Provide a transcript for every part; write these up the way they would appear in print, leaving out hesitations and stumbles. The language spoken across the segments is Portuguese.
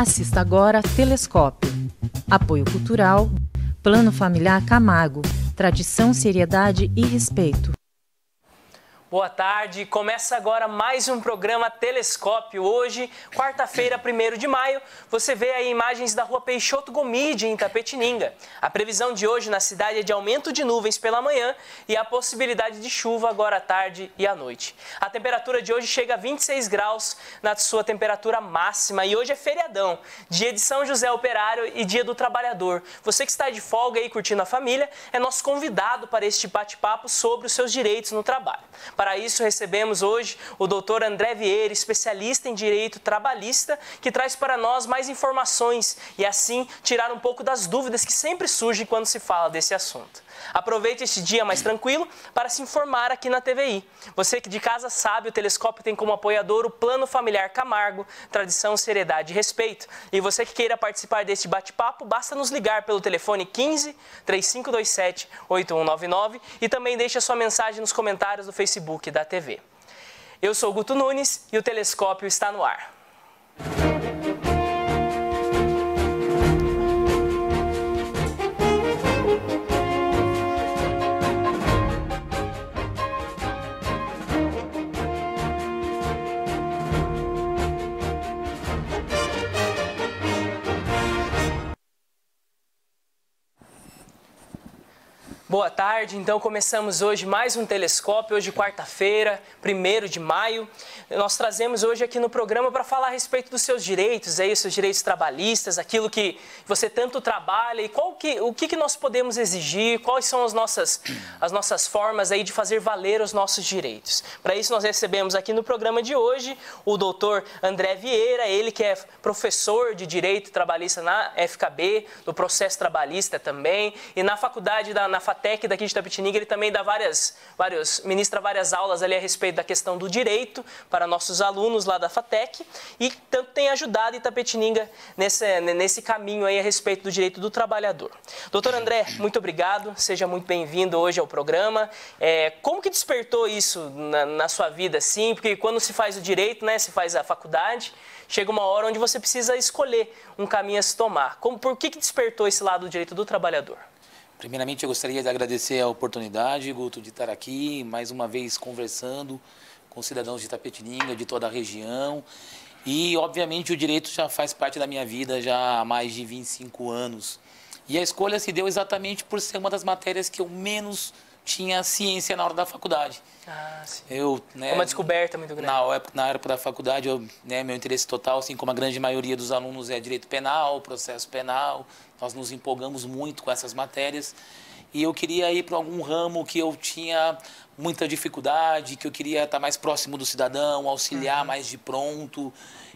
Assista agora Telescópio. Apoio Cultural, Plano Familiar Camargo, tradição, seriedade e respeito. Boa tarde, começa agora mais um programa Telescópio. Hoje, quarta-feira, 1º de maio, você vê aí imagens da rua Peixoto Gomide, em Itapetininga. A previsão de hoje na cidade é de aumento de nuvens pela manhã e a possibilidade de chuva agora à tarde e à noite. A temperatura de hoje chega a 26 graus na sua temperatura máxima e hoje é feriadão, dia de São José Operário e dia do Trabalhador. Você que está de folga aí curtindo a família é nosso convidado para este bate-papo sobre os seus direitos no trabalho. Para isso, recebemos hoje o Dr. André Vieira, especialista em direito trabalhista, que traz para nós mais informações e, assim, tirar um pouco das dúvidas que sempre surgem quando se fala desse assunto. Aproveite este dia mais tranquilo para se informar aqui na TVI. Você que de casa sabe, o Telescópio tem como apoiador o Plano Familiar Camargo, tradição, seriedade e respeito. E você que queira participar deste bate-papo, basta nos ligar pelo telefone 15 3527 8199 e também deixe a sua mensagem nos comentários do Facebook da TV. Eu sou Guto Nunes e o Telescópio está no ar. Boa tarde, então começamos hoje mais um Telescópio, hoje quarta-feira, 1º de maio. Nós trazemos hoje aqui no programa para falar a respeito dos seus direitos, aí, os seus direitos trabalhistas, aquilo que você tanto trabalha e o que nós podemos exigir, quais são as nossas formas aí de fazer valer os nossos direitos. Para isso nós recebemos aqui no programa de hoje o doutor André Vieira, ele que é professor de Direito Trabalhista na FKB, do processo trabalhista também, e na faculdade, na FATEC daqui de Itapetininga, ele também dá ministra várias aulas ali a respeito da questão do direito para nossos alunos lá da FATEC e tanto tem ajudado Itapetininga nesse caminho aí a respeito do direito do trabalhador. Doutor André, muito obrigado, seja muito bem-vindo hoje ao programa. Como que despertou isso na sua vida, assim? Porque quando se faz o direito, né, se faz a faculdade, chega uma hora onde você precisa escolher um caminho a se tomar. Por que despertou esse lado do direito do trabalhador? Primeiramente, eu gostaria de agradecer a oportunidade, Guto, de estar aqui, mais uma vez conversando com cidadãos de Itapetininga, de toda a região. E, obviamente, o direito já faz parte da minha vida já há mais de 25 anos. E a escolha se deu exatamente por ser uma das matérias que eu menos tinha ciência na hora da faculdade. Ah, sim. Uma descoberta muito grande. Na época da faculdade, meu interesse total, assim como a grande maioria dos alunos, é direito penal, processo penal. Nós nos empolgamos muito com essas matérias. E eu queria ir para algum ramo que eu tinha muita dificuldade, que eu queria estar mais próximo do cidadão, auxiliar mais de pronto.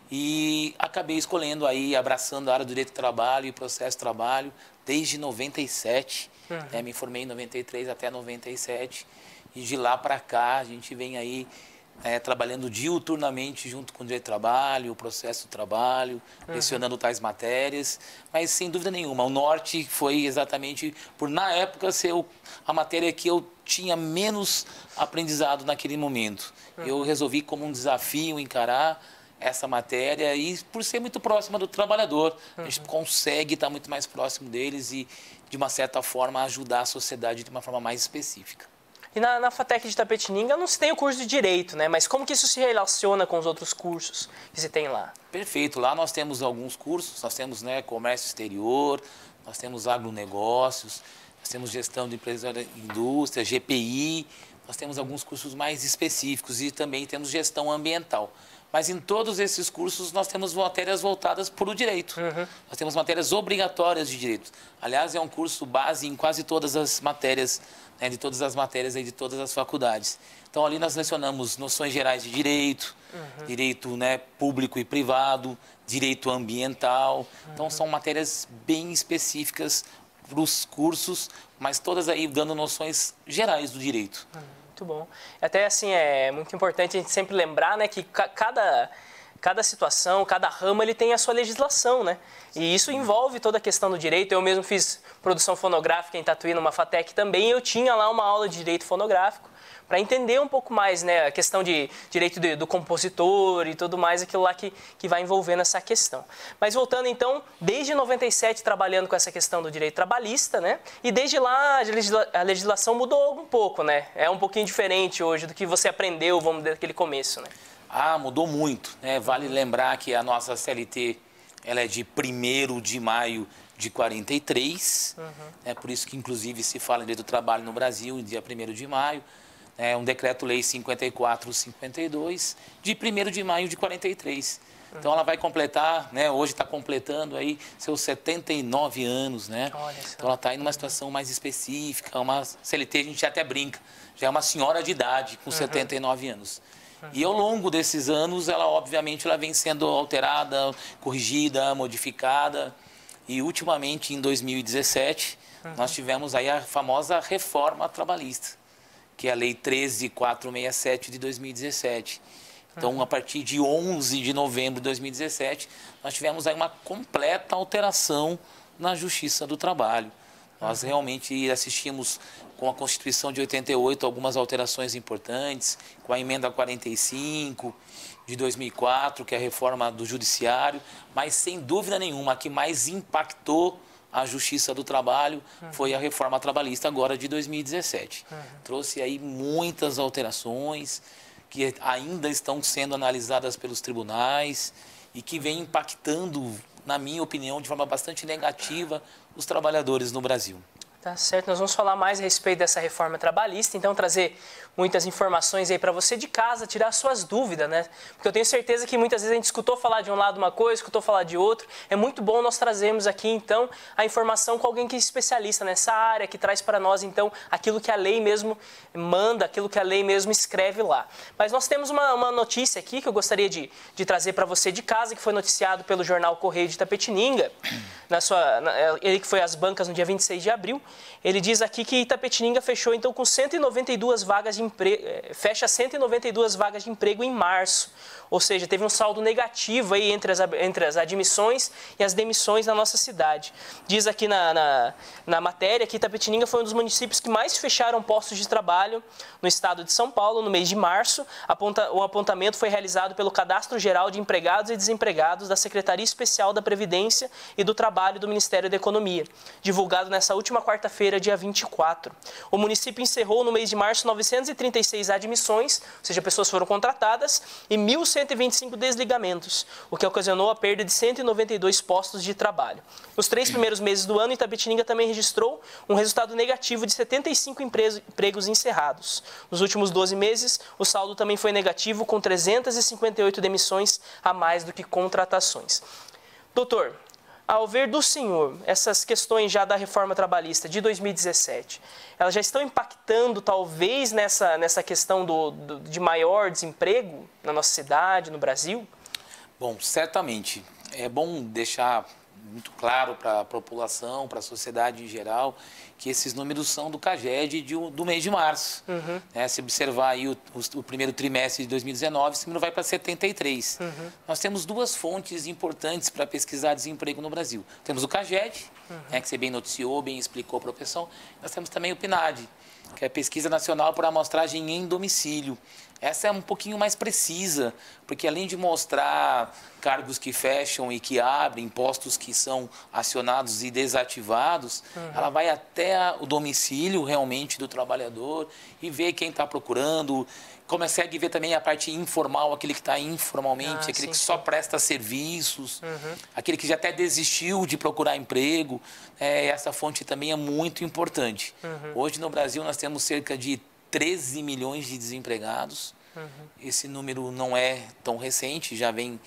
E acabei escolhendo aí, abraçando a área do direito do trabalho e processo de trabalho desde 97. Me formei em 93 até 97. E de lá para cá, a gente vem aí trabalhando diuturnamente junto com o direito do trabalho, o processo do trabalho, lecionando tais matérias. Mas, sem dúvida nenhuma, o norte foi exatamente por, na época, ser a matéria que eu tinha menos aprendizado naquele momento. Eu resolvi como um desafio encarar essa matéria e por ser muito próxima do trabalhador, a gente consegue estar muito mais próximo deles e, de uma certa forma, ajudar a sociedade de uma forma mais específica. E na FATEC de Itapetininga não se tem o curso de Direito, né? Mas como que isso se relaciona com os outros cursos que se tem lá? Perfeito. Lá nós temos alguns cursos, nós temos comércio exterior, nós temos agronegócios, nós temos gestão de empresas da indústria, GPI, nós temos alguns cursos mais específicos e também temos gestão ambiental. Mas em todos esses cursos nós temos matérias voltadas para o direito. Nós temos matérias obrigatórias de direito. Aliás, é um curso base em quase todas as matérias, de todas as matérias aí de todas as faculdades. Então, ali nós lecionamos noções gerais de direito, direito público e privado, direito ambiental. Então, são matérias bem específicas para os cursos, mas todas aí dando noções gerais do direito. Muito bom. Até assim, é muito importante a gente sempre lembrar, né, que cada situação, cada ramo, ele tem a sua legislação, né? E isso envolve toda a questão do direito. Eu mesmo fiz produção fonográfica em Tatuí, numa FATEC também, e eu tinha lá uma aula de direito fonográfico, para entender um pouco mais, né, a questão de direito do compositor e tudo mais, aquilo lá que vai envolvendo essa questão. Mas voltando então, desde 97 trabalhando com essa questão do direito trabalhista, né, e desde lá a legislação mudou um pouco, né, é um pouquinho diferente hoje do que você aprendeu, vamos dizer, daquele começo, né? Ah, mudou muito, né? Vale lembrar que a nossa CLT, ela é de 1º de maio de 43, é por isso que inclusive se fala em direito do trabalho no Brasil, dia 1º de maio, é um decreto-lei 54/52, de 1º de maio de 43. Então ela vai completar, né, hoje está completando aí seus 79 anos, né? Então ela está em uma situação mais específica, uma CLT, a gente até brinca, já é uma senhora de idade com 79 anos. E ao longo desses anos, ela obviamente ela vem sendo alterada, corrigida, modificada. E ultimamente, em 2017, nós tivemos aí a famosa reforma trabalhista, que é a Lei 13.467 de 2017. Então, a partir de 11 de novembro de 2017, nós tivemos aí uma completa alteração na Justiça do Trabalho. Nós realmente assistimos com a Constituição de 88 algumas alterações importantes, com a Emenda 45 de 2004, que é a reforma do Judiciário, mas sem dúvida nenhuma a que mais impactou a Justiça do Trabalho foi a reforma trabalhista agora de 2017. Trouxe aí muitas alterações que ainda estão sendo analisadas pelos tribunais e que vem impactando, na minha opinião, de forma bastante negativa os trabalhadores no Brasil. Tá certo, nós vamos falar mais a respeito dessa reforma trabalhista, então trazer muitas informações aí para você de casa, tirar suas dúvidas, né? Porque eu tenho certeza que muitas vezes a gente escutou falar de um lado uma coisa, escutou falar de outro. É muito bom nós trazermos aqui, então, a informação com alguém que é especialista nessa área, que traz para nós, então, aquilo que a lei mesmo manda, aquilo que a lei mesmo escreve lá. Mas nós temos uma notícia aqui que eu gostaria de trazer para você de casa, que foi noticiado pelo jornal Correio de Itapetininga, ele que foi às bancas no dia 26 de abril. Ele diz aqui que Itapetininga fechou então com 192 vagas de emprego, fecha 192 vagas de emprego em março. Ou seja, teve um saldo negativo aí entre as admissões e as demissões na nossa cidade. Diz aqui na matéria que Itapetininga foi um dos municípios que mais fecharam postos de trabalho no estado de São Paulo no mês de março. O apontamento foi realizado pelo Cadastro Geral de Empregados e Desempregados da Secretaria Especial da Previdência e do Trabalho do Ministério da Economia, divulgado nessa última quarta-feira, dia 24. O município encerrou no mês de março 936 admissões, ou seja, pessoas foram contratadas, e 1.125 desligamentos, o que ocasionou a perda de 192 postos de trabalho. Nos 3 primeiros meses do ano, Itapetininga também registrou um resultado negativo de 75 empregos encerrados. Nos últimos 12 meses, o saldo também foi negativo, com 358 demissões a mais do que contratações. Doutor, ao ver do senhor, essas questões já da reforma trabalhista de 2017, elas já estão impactando talvez nessa questão de maior desemprego na nossa cidade, no Brasil? Bom, certamente. É bom deixar muito claro para a população, para a sociedade em geral, que esses números são do CAGED do mês de março. Se observar aí o primeiro trimestre de 2019, esse número vai para 73. Nós temos 2 fontes importantes para pesquisar desemprego no Brasil. Temos o CAGED, que você bem noticiou, bem explicou para a profissão. Nós temos também o PNAD, que é a Pesquisa Nacional por Amostragem em Domicílio. Essa é um pouquinho mais precisa, porque além de mostrar cargos que fecham e que abrem, postos que são acionados e desativados, ela vai até o domicílio realmente do trabalhador e vê quem está procurando, consegue ver também a parte informal, aquele que está informalmente, aquele que só presta serviços, aquele que já até desistiu de procurar emprego. Essa fonte também é muito importante. Hoje no Brasil nós temos cerca de 13 milhões de desempregados. Esse número não é tão recente, já vem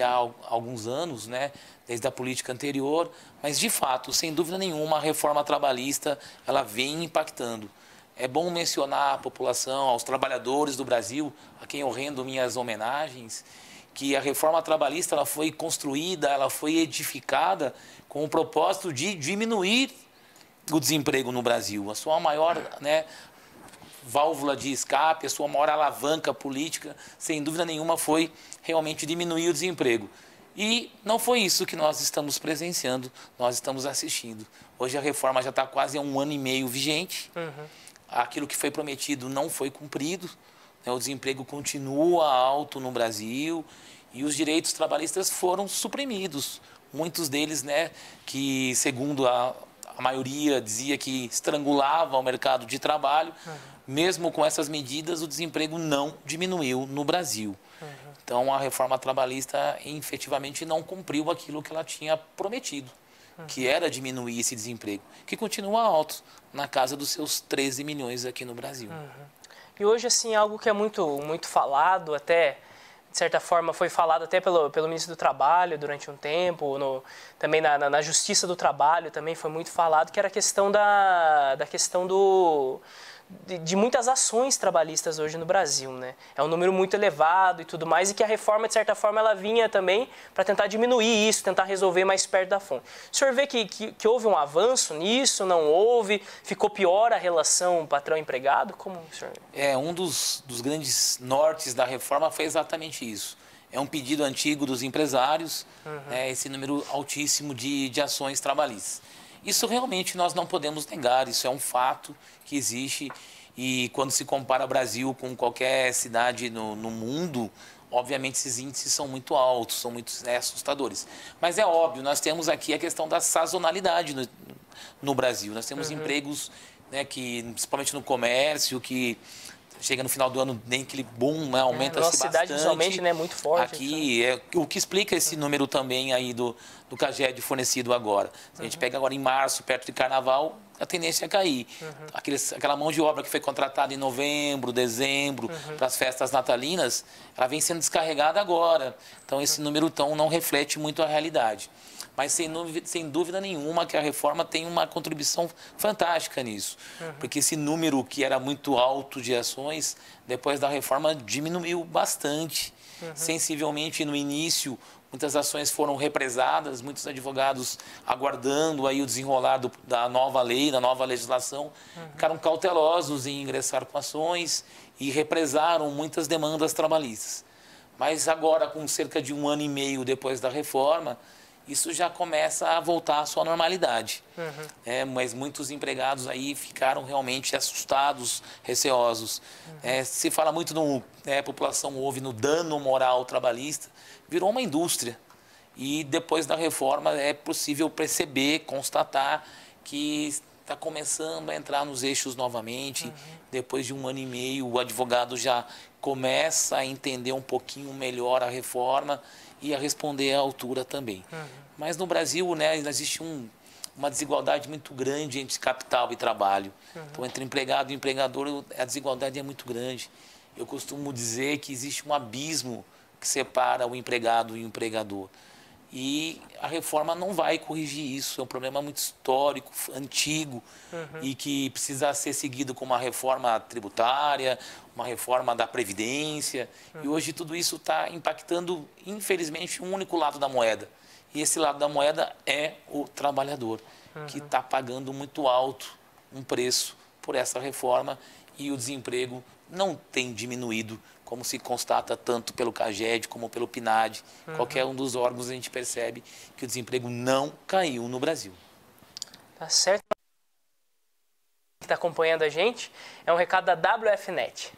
há alguns anos, né, desde a política anterior, mas de fato, sem dúvida nenhuma, a reforma trabalhista ela vem impactando. É bom mencionar à população, aos trabalhadores do Brasil, a quem eu rendo minhas homenagens, que a reforma trabalhista ela foi construída, ela foi edificada com o propósito de diminuir o desemprego no Brasil. A sua maior, válvula de escape, a sua maior alavanca política, sem dúvida nenhuma, foi realmente diminuir o desemprego. E não foi isso que nós estamos presenciando, nós estamos assistindo. Hoje a reforma já está quase há 1 ano e meio vigente. aquilo que foi prometido não foi cumprido, né? O desemprego continua alto no Brasil e os direitos trabalhistas foram suprimidos. Muitos deles, né, que segundo a maioria dizia que estrangulava o mercado de trabalho, mesmo com essas medidas o desemprego não diminuiu no Brasil. Então a reforma trabalhista efetivamente não cumpriu aquilo que ela tinha prometido, que era diminuir esse desemprego, que continua alto, na casa dos seus 13 milhões aqui no Brasil. E hoje, assim, algo que é muito falado, até, de certa forma, foi falado até pelo ministro do Trabalho durante um tempo, também na Justiça do Trabalho também foi muito falado, que era a questão de muitas ações trabalhistas hoje no Brasil, né? É um número muito elevado e tudo mais, e que a reforma, de certa forma, ela vinha também para tentar diminuir isso, tentar resolver mais perto da fonte. O senhor vê que houve um avanço nisso, não houve? Ficou pior a relação patrão-empregado? Como o senhor vê? Um dos grandes nortes da reforma foi exatamente isso. É um pedido antigo dos empresários, né, esse número altíssimo de ações trabalhistas. Isso realmente nós não podemos negar, isso é um fato que existe e quando se compara o Brasil com qualquer cidade no mundo, obviamente esses índices são muito altos, são muito assustadores. Mas é óbvio, nós temos aqui a questão da sazonalidade no Brasil. Nós temos empregos, né, que, principalmente no comércio, que chega no final do ano, nem aquele boom, né, aumenta-se bastante. Nossa cidade visualmente, né, muito forte. Aqui é o que explica esse número também aí do CAGED fornecido agora. Se a gente pega agora em março, perto de Carnaval, a tendência é cair. Aquela mão de obra que foi contratada em novembro, dezembro, para as festas natalinas, ela vem sendo descarregada agora. Então esse número não reflete muito a realidade. Mas sem dúvida nenhuma que a reforma tem uma contribuição fantástica nisso. Porque esse número que era muito alto de ações, depois da reforma diminuiu bastante. Sensivelmente no início, muitas ações foram represadas, muitos advogados aguardando aí o desenrolar da nova lei, da nova legislação, ficaram cautelosos em ingressar com ações e represaram muitas demandas trabalhistas. Mas agora, com cerca de 1 ano e meio depois da reforma, isso já começa a voltar à sua normalidade. Mas muitos empregados aí ficaram realmente assustados, receosos. Se fala muito a população ouve no dano moral trabalhista, virou uma indústria. E depois da reforma é possível perceber, constatar que está começando a entrar nos eixos novamente. Depois de 1 ano e meio, o advogado já começa a entender um pouquinho melhor a reforma e a responder à altura também. Mas no Brasil, né, existe uma desigualdade muito grande entre capital e trabalho. Então, entre empregado e empregador, a desigualdade é muito grande. Eu costumo dizer que existe um abismo que separa o empregado e o empregador. E a reforma não vai corrigir isso. É um problema muito histórico, antigo, e que precisa ser seguido com uma reforma tributária, uma reforma da Previdência. E hoje tudo isso está impactando, infelizmente, um único lado da moeda. E esse lado da moeda é o trabalhador, que está pagando muito alto um preço por essa reforma e o desemprego não tem diminuído, como se constata tanto pelo CAGED como pelo PNAD. Qualquer um dos órgãos a gente percebe que o desemprego não caiu no Brasil. Tá certo. Que está acompanhando a gente, é um recado da WFNet.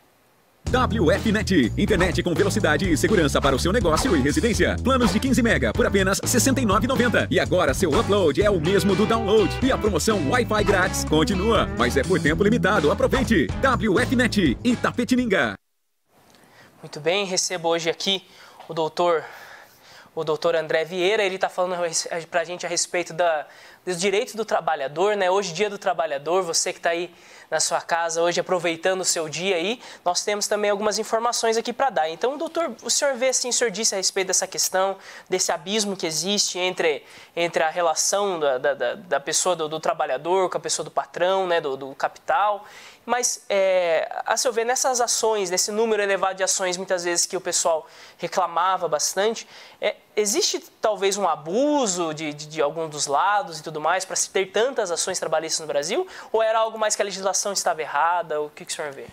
WFNet, internet com velocidade e segurança para o seu negócio e residência. Planos de 15 mega por apenas R$ 69,90. E agora seu upload é o mesmo do download. E a promoção Wi-Fi grátis continua, mas é por tempo limitado. Aproveite. WFNet, Itapetininga. Muito bem, recebo hoje aqui o doutor André Vieira. Ele está falando para a gente a respeito dos direitos do trabalhador, né? Hoje, Dia do Trabalhador, você que está aí na sua casa hoje, aproveitando o seu dia aí, nós temos também algumas informações aqui para dar. Então, doutor, o senhor vê, assim, o senhor disse a respeito dessa questão, desse abismo que existe entre a relação da pessoa, do trabalhador com a pessoa do patrão, né, do capital. Mas, a seu ver, nessas ações, nesse número elevado de ações, muitas vezes que o pessoal reclamava bastante, existe talvez um abuso de algum dos lados e tudo mais para se ter tantas ações trabalhistas no Brasil? Ou era algo mais que a legislação estava errada? O que o senhor vê?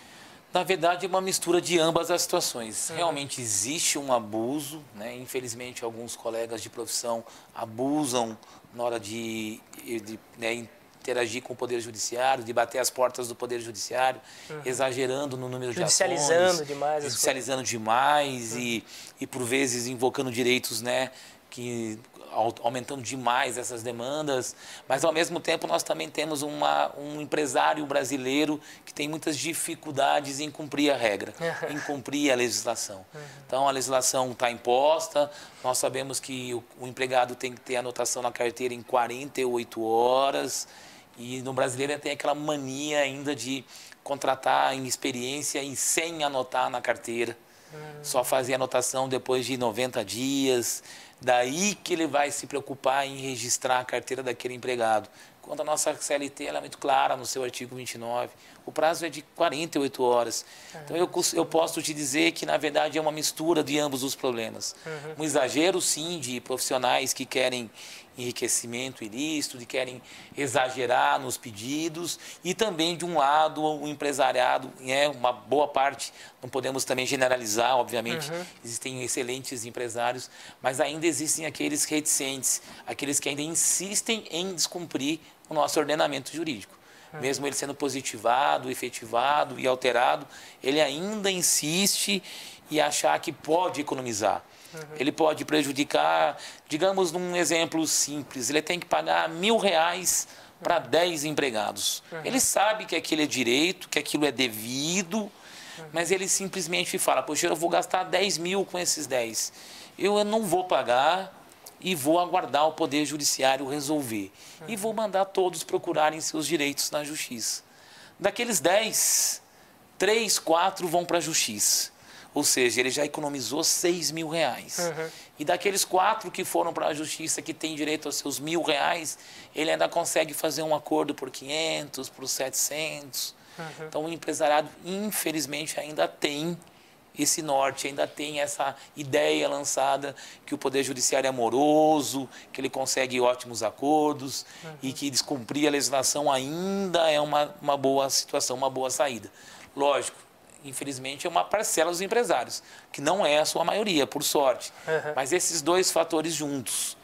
Na verdade, é uma mistura de ambas as situações. Realmente existe um abuso, né? Infelizmente, alguns colegas de profissão abusam na hora de interagir com o Poder Judiciário, de bater as portas do Poder Judiciário, exagerando no número de ações. Judicializando demais. Judicializando demais e por vezes invocando direitos, né, que aumentando demais essas demandas, mas ao mesmo tempo nós também temos um empresário brasileiro que tem muitas dificuldades em cumprir a regra, em cumprir a legislação. Então a legislação está imposta, nós sabemos que o empregado tem que ter anotação na carteira em 48 horas e no brasileiro tem aquela mania ainda de contratar em experiência e sem anotar na carteira, só fazer anotação depois de 90 dias. Daí que ele vai se preocupar em registrar a carteira daquele empregado. Quando a nossa CLT ela é muito clara no seu artigo 29, o prazo é de 48 horas. Então eu posso te dizer que, na verdade, é uma mistura de ambos os problemas. Um exagero, sim, de profissionais que querem enriquecimento ilícito, que querem exagerar nos pedidos, e também, de um lado, o empresariado, uma boa parte, não podemos também generalizar, obviamente, existem excelentes empresários, mas ainda existem aqueles reticentes, aqueles que ainda insistem em descumprir o nosso ordenamento jurídico. Mesmo ele sendo positivado, efetivado e alterado, ele ainda insiste em achar que pode economizar. Ele pode prejudicar, digamos, num exemplo simples, ele tem que pagar R$1.000 para 10 empregados. Ele sabe que aquilo é direito, que aquilo é devido, mas ele simplesmente fala, poxa, eu vou gastar 10 mil com esses 10. Eu não vou pagar e vou aguardar o Poder Judiciário resolver. E vou mandar todos procurarem seus direitos na Justiça. Daqueles 10, 3, 4 vão para a Justiça. Ou seja, ele já economizou R$6.000. E daqueles 4 que foram para a Justiça, que têm direito aos seus R$1.000, ele ainda consegue fazer um acordo por 500, por 700. Então, o empresariado, infelizmente, ainda tem esse norte, ainda tem essa ideia lançada que o Poder Judiciário é moroso, que ele consegue ótimos acordos e que descumprir a legislação ainda é uma boa situação, uma boa saída. Lógico, infelizmente, é uma parcela dos empresários, que não é a sua maioria, por sorte. Mas esses dois fatores juntos,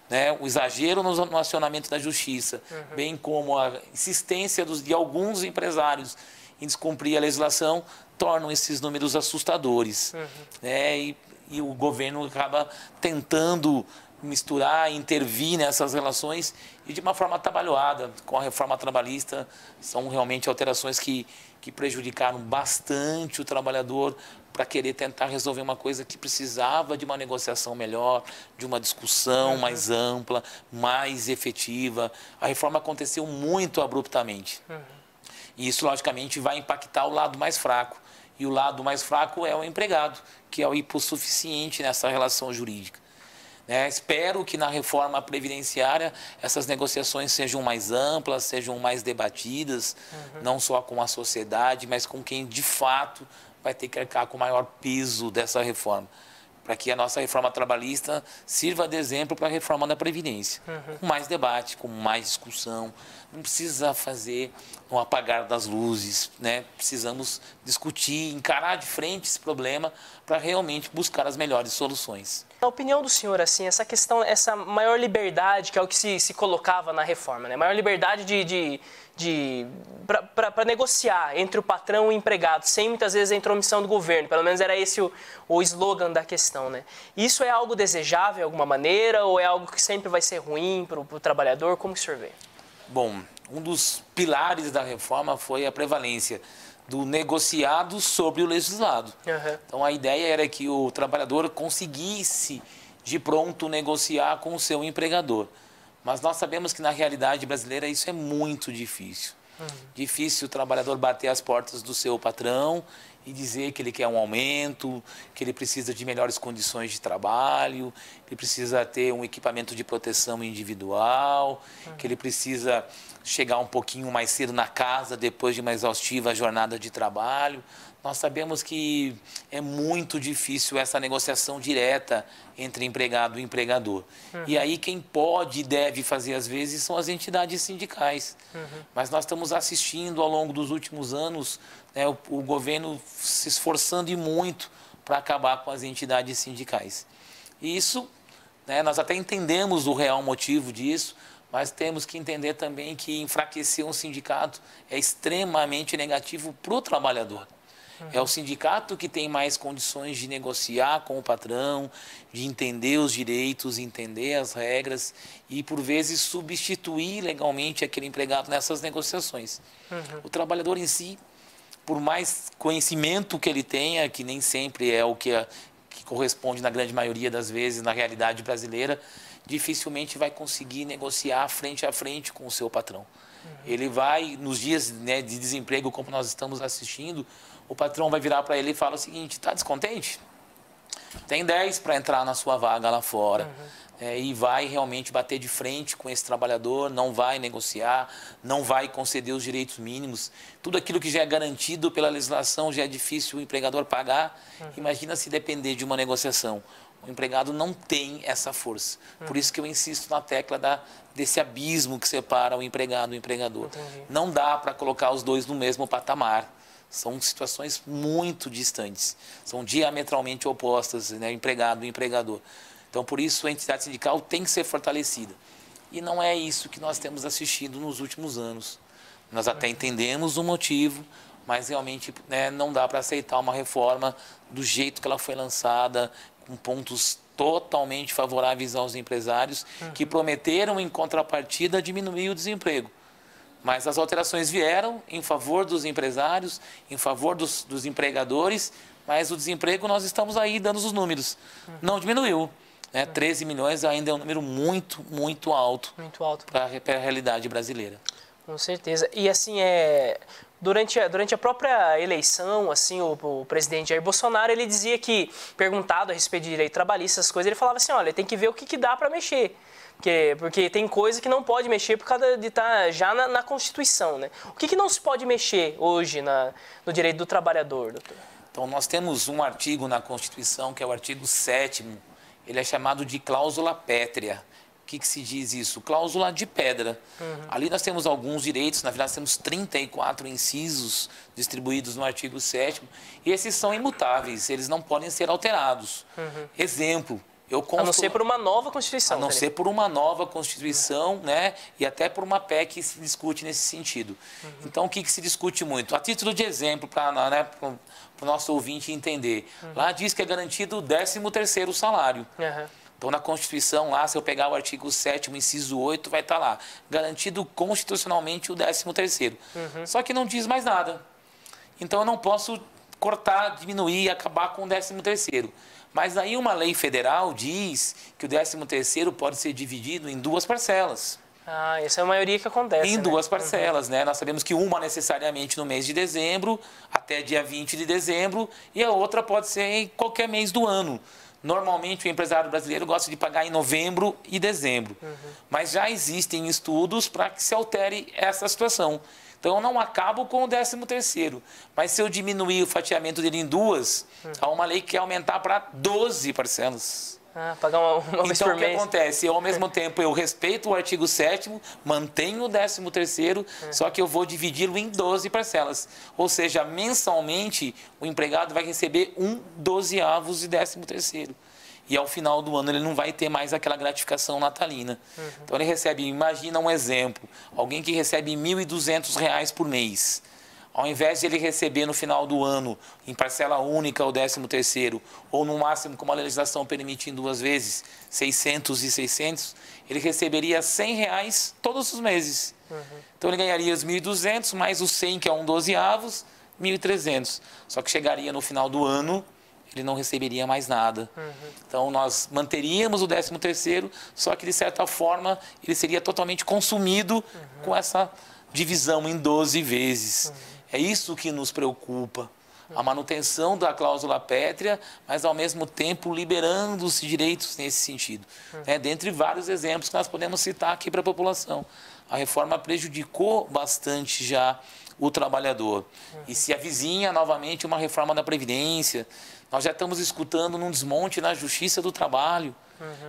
né, o exagero no acionamento da Justiça, bem como a insistência de alguns empresários em descumprir a legislação, tornam esses números assustadores. Né, e o governo acaba tentando misturar, intervir nessas relações e de uma forma atabalhoada. Com a reforma trabalhista, são realmente alterações que prejudicaram bastante o trabalhador para querer tentar resolver uma coisa que precisava de uma negociação melhor, de uma discussão mais ampla, mais efetiva. A reforma aconteceu muito abruptamente. E isso, logicamente, vai impactar o lado mais fraco. E o lado mais fraco é o empregado, que é o hipossuficiente nessa relação jurídica. Espero que na reforma previdenciária essas negociações sejam mais amplas, sejam mais debatidas, não só com a sociedade, mas com quem de fato vai ter que arcar com o maior peso dessa reforma, para que a nossa reforma trabalhista sirva de exemplo para a reforma da Previdência, com mais debate, com mais discussão. Não precisa fazer um apagar das luzes, precisamos discutir, encarar de frente esse problema para realmente buscar as melhores soluções. Na opinião do senhor, assim, essa questão, essa maior liberdade, que é o que se colocava na reforma, né? Maior liberdade para negociar entre o patrão e o empregado, sem muitas vezes a intromissão do governo, pelo menos era esse o slogan da questão, né? Isso é algo desejável de alguma maneira ou é algo que sempre vai ser ruim para o trabalhador? Como que o senhor vê? Bom, um dos pilares da reforma foi a prevalência do negociado sobre o legislado. Então, a ideia era que o trabalhador conseguisse, de pronto, negociar com o seu empregador. Mas nós sabemos que, na realidade brasileira, isso é muito difícil. Difícil o trabalhador bater as portas do seu patrão e dizer que ele quer um aumento, que ele precisa de melhores condições de trabalho, que ele precisa ter um equipamento de proteção individual, que ele precisa chegar um pouquinho mais cedo na casa depois de uma exaustiva jornada de trabalho. Nós sabemos que é muito difícil essa negociação direta entre empregado e empregador. E aí quem pode e deve fazer, às vezes, são as entidades sindicais. Mas nós estamos assistindo, ao longo dos últimos anos, o governo se esforçando e muito para acabar com as entidades sindicais. E isso, nós até entendemos o real motivo disso, mas temos que entender também que enfraquecer um sindicato é extremamente negativo para o trabalhador. É o sindicato que tem mais condições de negociar com o patrão, de entender os direitos, entender as regras e, por vezes, substituir legalmente aquele empregado nessas negociações. O trabalhador em si, por mais conhecimento que ele tenha, que nem sempre é o que corresponde na grande maioria das vezes na realidade brasileira, dificilmente vai conseguir negociar frente a frente com o seu patrão. Ele vai, nos dias, né, de desemprego, como nós estamos assistindo, o patrão vai virar para ele e fala o seguinte: está descontente? Tem 10 para entrar na sua vaga lá fora. E vai realmente bater de frente com esse trabalhador, não vai negociar, não vai conceder os direitos mínimos. Tudo aquilo que já é garantido pela legislação já é difícil o empregador pagar. Imagina se depender de uma negociação. O empregado não tem essa força. Por isso que eu insisto na tecla desse abismo que separa o empregado e o empregador. Entendi. Não dá para colocar os dois no mesmo patamar. São situações muito distantes. São diametralmente opostas, né? Empregado e empregador. Então, por isso, a entidade sindical tem que ser fortalecida. E não é isso que nós temos assistido nos últimos anos. Nós até entendemos o motivo, mas realmente, né, não dá para aceitar uma reforma do jeito que ela foi lançada, com pontos totalmente favoráveis aos empresários, que prometeram, em contrapartida, diminuir o desemprego. Mas as alterações vieram em favor dos empresários, em favor dos empregadores, mas o desemprego, nós estamos aí dando os números. Não diminuiu. 13 milhões ainda é um número muito, muito alto. Muito alto. Para a realidade brasileira. Com certeza. E assim, durante a própria eleição, assim, o presidente Jair Bolsonaro, ele dizia que, perguntado a respeito de direito trabalhista, essas coisas, ele falava assim: olha, tem que ver o que dá para mexer. Porque tem coisa que não pode mexer por causa de estar já na Constituição, né? O que não se pode mexer hoje no direito do trabalhador, doutor? Então, nós temos um artigo na Constituição, que é o artigo 7º, ele é chamado de cláusula pétrea. O que se diz isso? Cláusula de pedra. Ali nós temos alguns direitos, na verdade temos 34 incisos distribuídos no artigo 7º, e esses são imutáveis, eles não podem ser alterados. Exemplo, a não ser por uma nova Constituição. A não ser por uma nova Constituição, né? E até por uma PEC que se discute nesse sentido. Então, o que se discute muito? A título de exemplo, para o nosso ouvinte entender, lá diz que é garantido o 13º salário. Então, na Constituição, lá, se eu pegar o artigo 7º, inciso 8, vai estar lá, garantido constitucionalmente o 13º. Só que não diz mais nada. Então, eu não posso cortar, diminuir, acabar com o 13º. Mas aí uma lei federal diz que o 13º pode ser dividido em 2 parcelas. Essa é a maioria que acontece. Em 2 parcelas, né? Nós sabemos que uma necessariamente no mês de dezembro, até dia 20 de dezembro, e a outra pode ser em qualquer mês do ano. Normalmente o empresário brasileiro gosta de pagar em novembro e dezembro. Mas já existem estudos para que se altere essa situação. Então, eu não acabo com o 13º, mas se eu diminuir o fatiamento dele em 2, há uma lei que quer aumentar para 12 parcelas. Pagar uma vez por mês. Então, o que acontece? Ao mesmo tempo, eu respeito o artigo 7º, mantenho o 13º, só que eu vou dividi-lo em 12 parcelas. Ou seja, mensalmente, o empregado vai receber 1/12 de 13º. E ao final do ano ele não vai ter mais aquela gratificação natalina. Então ele recebe, imagina um exemplo, alguém que recebe R$ 1.200 por mês. Ao invés de ele receber no final do ano, em parcela única, o 13º, ou no máximo, como a legislação permite em 2 vezes, 600 e 600, ele receberia R$ 100 todos os meses. Então ele ganharia os 1.200 mais os 100, que é 1/12, 1.300. Só que chegaria no final do ano, ele não receberia mais nada. Então, nós manteríamos o 13º, só que, de certa forma, ele seria totalmente consumido com essa divisão em 12 vezes. É isso que nos preocupa. A manutenção da cláusula pétrea, mas, ao mesmo tempo, liberando os direitos nesse sentido. Dentre vários exemplos que nós podemos citar aqui para a população. A reforma prejudicou bastante já o trabalhador. E se avizinha novamente uma reforma da Previdência. Nós já estamos escutando num desmonte na Justiça do Trabalho.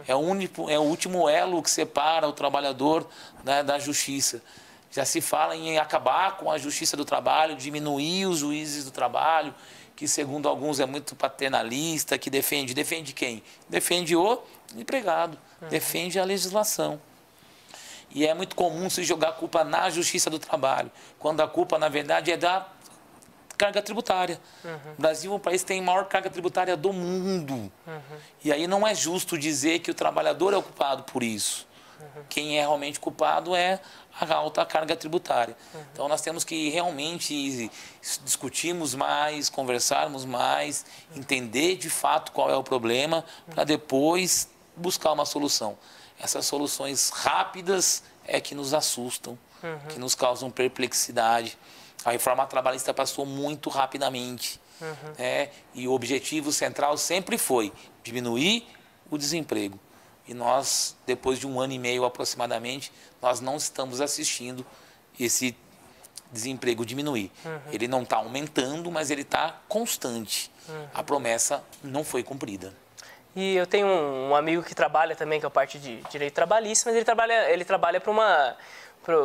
É o último elo que separa o trabalhador, né, da Justiça. Já se fala em acabar com a Justiça do Trabalho, diminuir os juízes do trabalho, que segundo alguns é muito paternalista, que defende quem? Defende o empregado, defende a legislação. E é muito comum se jogar a culpa na Justiça do Trabalho, quando a culpa, na verdade, é da carga tributária. O Brasil é o país que tem a maior carga tributária do mundo. E aí não é justo dizer que o trabalhador é o culpado por isso. Quem é realmente culpado é a alta carga tributária. Então nós temos que realmente discutirmos mais, conversarmos mais, entender de fato qual é o problema, para depois buscar uma solução. Essas soluções rápidas é que nos assustam, que nos causam perplexidade. A reforma trabalhista passou muito rapidamente, né? E o objetivo central sempre foi diminuir o desemprego. E nós, depois de 1 ano e meio aproximadamente, nós não estamos assistindo esse desemprego diminuir. Ele não está aumentando, mas ele está constante. A promessa não foi cumprida. E eu tenho um amigo que trabalha também com a parte de direito trabalhista, mas ele trabalha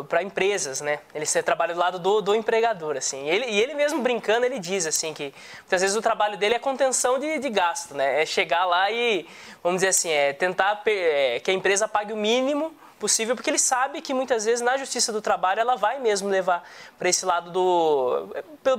para empresas, né? Ele trabalha do lado do empregador, assim. E ele mesmo brincando, ele diz, assim, que muitas vezes o trabalho dele é contenção de gasto, né? É chegar lá e, vamos dizer assim, tentar que a empresa pague o mínimo possível, porque ele sabe que muitas vezes na Justiça do Trabalho ela vai mesmo levar para esse lado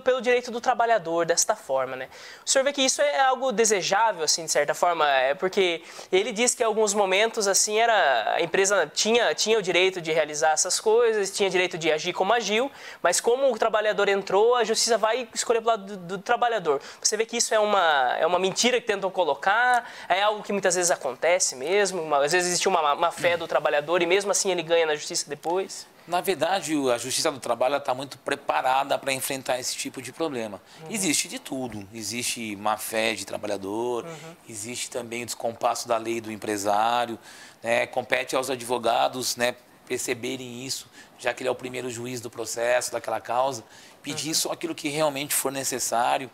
pelo direito do trabalhador, desta forma, né? O senhor vê que isso é algo desejável, assim, de certa forma, porque ele diz que em alguns momentos, assim, a empresa tinha o direito de realizar essas coisas, tinha direito de agir como agiu, mas como o trabalhador entrou, a Justiça vai escolher para o lado do trabalhador. Você vê que isso é uma mentira que tentam colocar, é algo que muitas vezes acontece mesmo, às vezes existe uma fé do trabalhador e mesmo assim ele ganha na Justiça depois? Na verdade, a Justiça do Trabalho está muito preparada para enfrentar esse tipo de problema. Existe de tudo. Existe má-fé de trabalhador, existe também o descompasso da lei do empresário, né? Compete aos advogados, né, perceberem isso, já que ele é o primeiro juiz do processo, daquela causa, pedir só aquilo que realmente for necessário.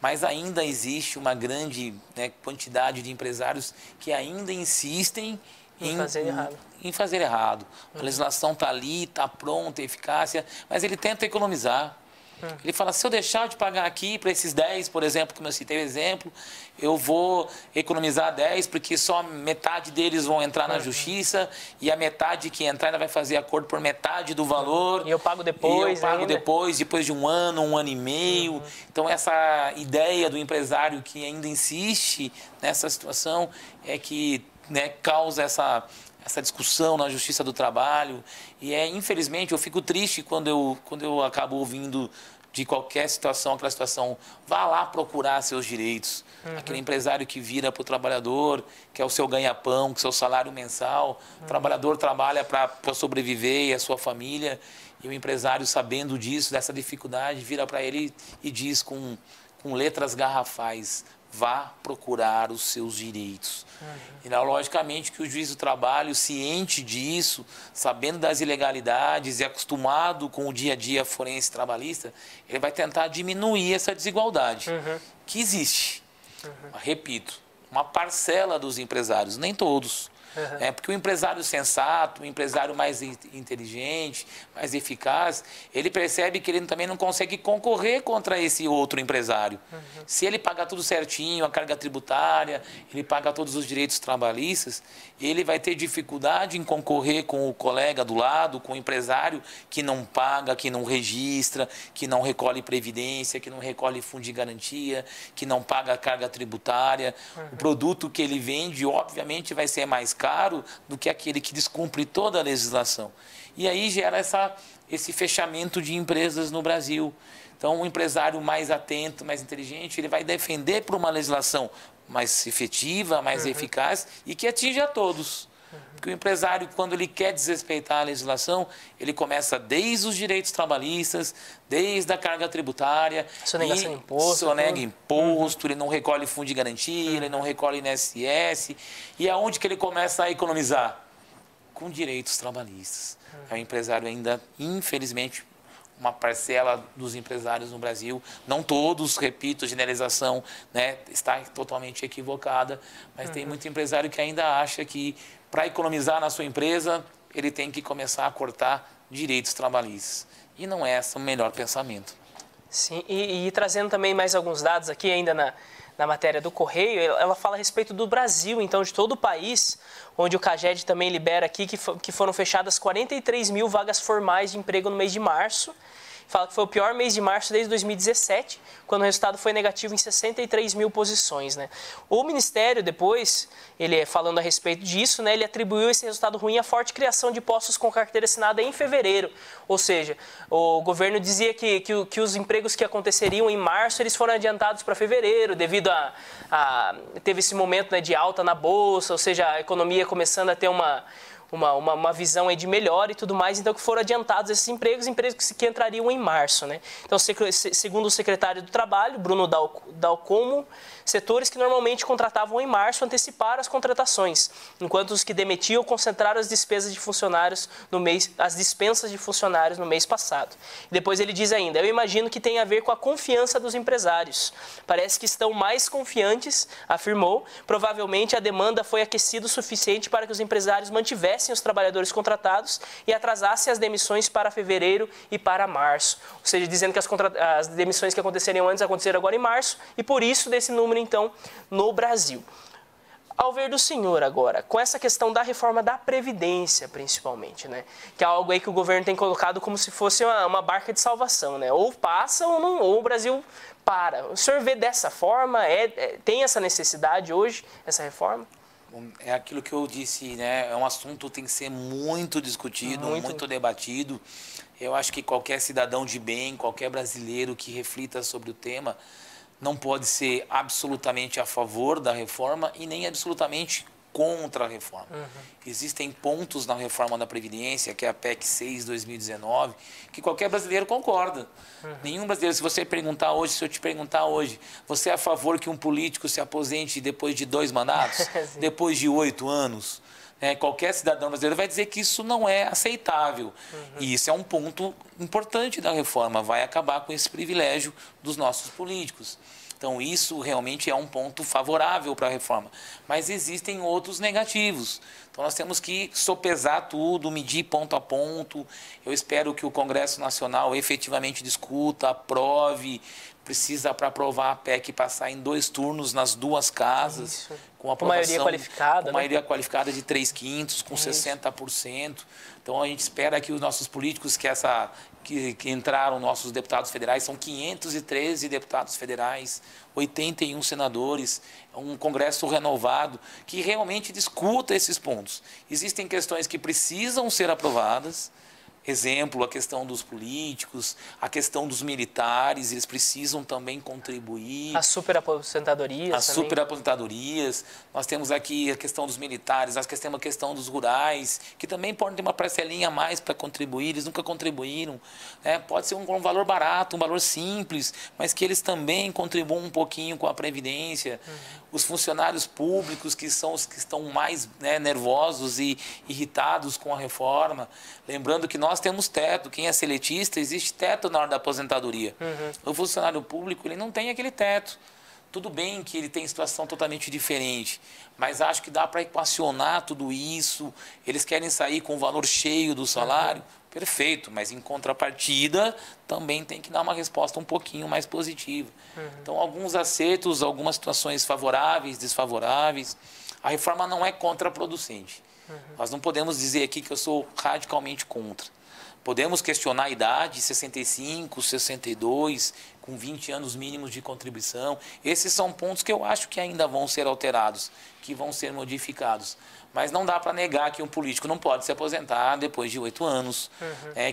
Mas ainda existe uma grande, né, quantidade de empresários que ainda insistem em fazer errado. A legislação está ali, está pronta, eficácia, mas ele tenta economizar. Ele fala, se eu deixar de pagar aqui para esses 10, por exemplo, como eu citei o exemplo, eu vou economizar 10, porque só metade deles vão entrar na Justiça e a metade que entrar ainda vai fazer acordo por metade do valor. E eu pago depois. Depois de 1 ano e meio. Então, essa ideia do empresário que ainda insiste nessa situação é que, né, causa essa discussão na Justiça do Trabalho. E infelizmente, eu fico triste quando eu acabo ouvindo de qualquer situação, aquela situação, vá lá procurar seus direitos. Aquele empresário que vira para o trabalhador, que é o seu ganha-pão, que é o seu salário mensal. O trabalhador trabalha para sobreviver e a sua família. E o empresário, sabendo disso, dessa dificuldade, vira para ele e diz com letras garrafais, vá procurar os seus direitos. E, logicamente, que o juiz do trabalho, ciente disso, sabendo das ilegalidades e acostumado com o dia a dia forense trabalhista, ele vai tentar diminuir essa desigualdade que existe. Repito, uma parcela dos empresários, nem todos. Porque o empresário sensato, o empresário mais inteligente, mais eficaz, ele percebe que ele também não consegue concorrer contra esse outro empresário. Se ele pagar tudo certinho, a carga tributária, ele paga todos os direitos trabalhistas, ele vai ter dificuldade em concorrer com o colega do lado, com o empresário que não paga, que não registra, que não recolhe previdência, que não recolhe fundo de garantia, que não paga a carga tributária. O produto que ele vende, obviamente, vai ser mais caro do que aquele que descumpre toda a legislação. E aí gera esse fechamento de empresas no Brasil. Então, o empresário mais atento, mais inteligente, ele vai defender por uma legislação mais efetiva, mais eficaz e que atinja a todos. Porque o empresário, quando ele quer desrespeitar a legislação, ele começa desde os direitos trabalhistas, desde a carga tributária, sonegação de imposto, sonega imposto, ele não recolhe fundo de garantia, ele não recolhe INSS. E aonde que ele começa a economizar? Com direitos trabalhistas. É um empresário ainda, infelizmente, uma parcela dos empresários no Brasil, não todos, repito, a generalização, né, está totalmente equivocada, mas tem muito empresário que ainda acha que para economizar na sua empresa, ele tem que começar a cortar direitos trabalhistas. E não é esse o melhor pensamento. Sim, e trazendo também mais alguns dados aqui ainda na matéria do Correio, ela fala a respeito do Brasil, então de todo o país, onde o CAGED também libera aqui que foram fechadas 43 mil vagas formais de emprego no mês de março. Fala que foi o pior mês de março desde 2017, quando o resultado foi negativo em 63 mil posições, né? O Ministério, depois, ele falando a respeito disso, né, ele atribuiu esse resultado ruim à forte criação de postos com carteira assinada em fevereiro. Ou seja, o governo dizia que os empregos que aconteceriam em março, eles foram adiantados para fevereiro, devido teve esse momento, né, de alta na Bolsa, ou seja, a economia começando a ter uma visão aí de melhor e tudo mais, então que foram adiantados esses empregos que entrariam em março, né? Então, segundo o secretário do Trabalho, Bruno Dalcomo, setores que normalmente contratavam em março anteciparam as contratações, enquanto os que demitiam concentraram as dispensas de funcionários no mês passado. Depois ele diz ainda, eu imagino que tem a ver com a confiança dos empresários. Parece que estão mais confiantes, afirmou, provavelmente a demanda foi aquecida o suficiente para que os empresários mantivessem os trabalhadores contratados e atrasassem as demissões para fevereiro e para março. Ou seja, dizendo que as demissões que aconteceriam antes aconteceram agora em março e por isso desse número, então, no Brasil. Ao ver do senhor agora, com essa questão da reforma da Previdência, principalmente, né? Que é algo aí que o governo tem colocado como se fosse uma barca de salvação, né? Ou passa ou não, ou o Brasil para. O senhor vê dessa forma? Tem essa necessidade hoje, essa reforma? É aquilo que eu disse, né? É um assunto que tem que ser muito discutido, muito debatido. Eu acho que qualquer cidadão de bem, qualquer brasileiro que reflita sobre o tema, não pode ser absolutamente a favor da reforma e nem absolutamente contra a reforma. Existem pontos na reforma da Previdência, que é a PEC 6/2019, que qualquer brasileiro concorda. Nenhum brasileiro, se eu te perguntar hoje, você é a favor que um político se aposente depois de 2 mandatos? Depois de 8 anos? Qualquer cidadão brasileiro vai dizer que isso não é aceitável. E isso é um ponto importante da reforma, vai acabar com esse privilégio dos nossos políticos. Então, isso realmente é um ponto favorável para a reforma. Mas existem outros negativos. Então, nós temos que sopesar tudo, medir ponto a ponto. Eu espero que o Congresso Nacional efetivamente discuta, aprove. Precisa, para aprovar a PEC, passar em 2 turnos nas 2 casas. Isso. Com aprovação, maioria qualificada. Com maioria qualificada de 3/5, com 60%. Então, a gente espera que os nossos políticos, que entraram, nossos deputados federais, são 513 deputados federais, 81 senadores, um Congresso renovado, que realmente discuta esses pontos. Existem questões que precisam ser aprovadas, exemplo, a questão dos políticos, a questão dos militares, eles precisam também contribuir. As superaposentadorias também. Superaposentadorias. Nós temos aqui a questão dos militares, nós temos a questão dos rurais, que também podem ter uma parcelinha a mais para contribuir, eles nunca contribuíram. Pode ser um valor barato, um valor simples, mas que eles também contribuam um pouquinho com a Previdência. Os funcionários públicos, que são os que estão mais nervosos e irritados com a reforma. Lembrando que nós temos teto, quem é seletista, existe teto na hora da aposentadoria. O funcionário público, ele não tem aquele teto. Tudo bem que ele tem situação totalmente diferente, mas acho que dá para equacionar tudo isso. Eles querem sair com o valor cheio do salário, perfeito, mas em contrapartida também tem que dar uma resposta um pouquinho mais positiva. Então, alguns acertos, algumas situações favoráveis, desfavoráveis. A reforma não é contraproducente. Nós não podemos dizer aqui que eu sou radicalmente contra. Podemos questionar a idade, 65, 62, com 20 anos mínimos de contribuição. Esses são pontos que eu acho que ainda vão ser alterados, que vão ser modificados. Mas não dá para negar que um político não pode se aposentar depois de 8 anos,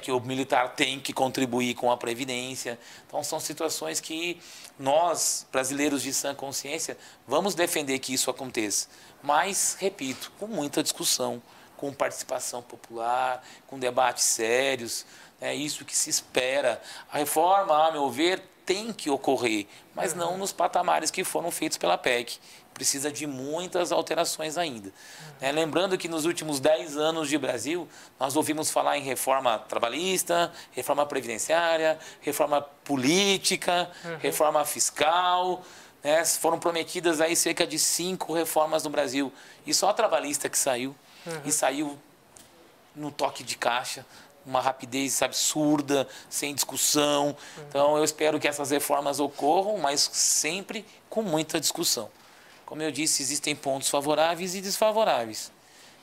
que o militar tem que contribuir com a Previdência. Então, são situações que nós, brasileiros de sã consciência, vamos defender que isso aconteça. Mas, repito, com muita discussão, com participação popular, com debates sérios. É isso que se espera. A reforma, a meu ver, tem que ocorrer, mas não nos patamares que foram feitos pela PEC. Precisa de muitas alterações ainda. Lembrando que nos últimos 10 anos de Brasil, nós ouvimos falar em reforma trabalhista, reforma previdenciária, reforma política, reforma fiscal. Foram prometidas aí cerca de 5 reformas no Brasil. E só a trabalhista que saiu, e saiu no toque de caixa, uma rapidez absurda, sem discussão. Então, eu espero que essas reformas ocorram, mas sempre com muita discussão. Como eu disse, existem pontos favoráveis e desfavoráveis.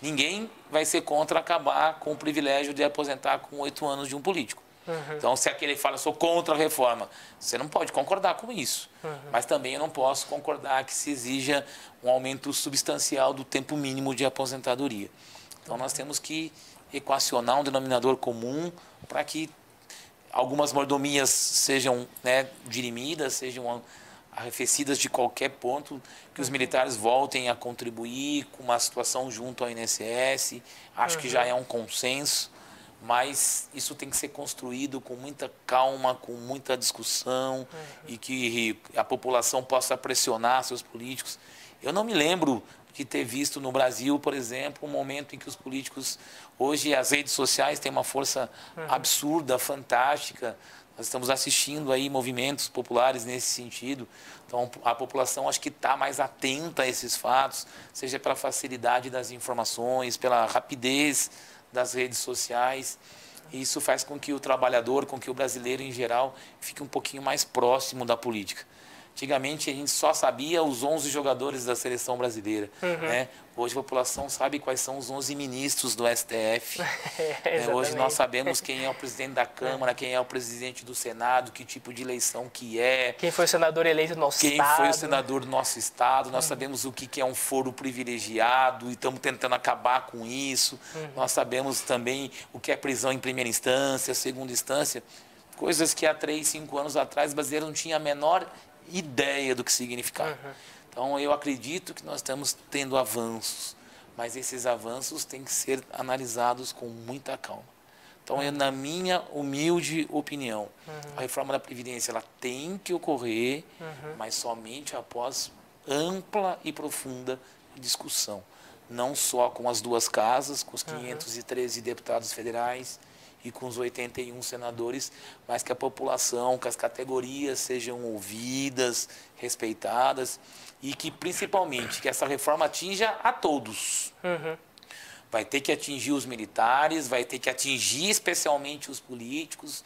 Ninguém vai ser contra acabar com o privilégio de aposentar com 8 anos de um político. Então, se aquele fala, sou contra a reforma, você não pode concordar com isso. Mas também eu não posso concordar que se exija um aumento substancial do tempo mínimo de aposentadoria. Então, nós temos que equacionar um denominador comum para que algumas mordomias sejam, né, dirimidas, sejam arrefecidas de qualquer ponto, que os militares voltem a contribuir com uma situação junto ao INSS. Acho que já é um consenso, mas isso tem que ser construído com muita calma, com muita discussão, e que a população possa pressionar seus políticos. Eu não me lembro de ter visto no Brasil, por exemplo, um momento em que os políticos, hoje as redes sociais têm uma força absurda, fantástica. Nós estamos assistindo aí movimentos populares nesse sentido. Então, a população acho que está mais atenta a esses fatos, seja pela facilidade das informações, pela rapidez das redes sociais. E isso faz com que o trabalhador, com que o brasileiro em geral, fique um pouquinho mais próximo da política. Antigamente, a gente só sabia os 11 jogadores da seleção brasileira. Né? Hoje, a população sabe quais são os 11 ministros do STF. Hoje, nós sabemos quem é o presidente da Câmara, quem é o presidente do Senado, que tipo de eleição que é. Quem foi o senador eleito do nosso estado. Quem foi o senador do nosso estado. Nós sabemos o que é um foro privilegiado e estamos tentando acabar com isso. Nós sabemos também o que é prisão em primeira instância, segunda instância. Coisas que há 3, 5 anos atrás o brasileiro não tinha a menor ideia do que significava. Então, eu acredito que nós estamos tendo avanços, mas esses avanços têm que ser analisados com muita calma. Então, na minha humilde opinião, a reforma da Previdência ela tem que ocorrer, mas somente após ampla e profunda discussão. Não só com as duas casas, com os 513 deputados federais e com os 81 senadores, mas que a população, que as categorias sejam ouvidas, respeitadas e que, principalmente, que essa reforma atinja a todos. Vai ter que atingir os militares, vai ter que atingir especialmente os políticos,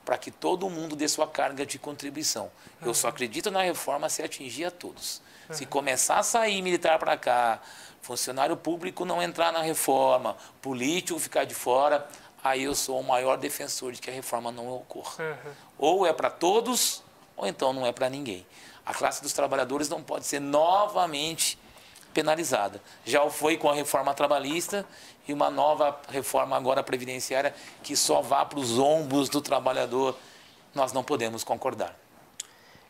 para que todo mundo dê sua carga de contribuição. Eu só acredito na reforma se atingir a todos. Se começar a sair militar para cá, funcionário público não entrar na reforma, político ficar de fora, aí eu sou o maior defensor de que a reforma não ocorra. Ou é para todos, ou então não é para ninguém. A classe dos trabalhadores não pode ser novamente penalizada. Já o foi com a reforma trabalhista e uma nova reforma agora previdenciária que só vá para os ombros do trabalhador. Nós não podemos concordar.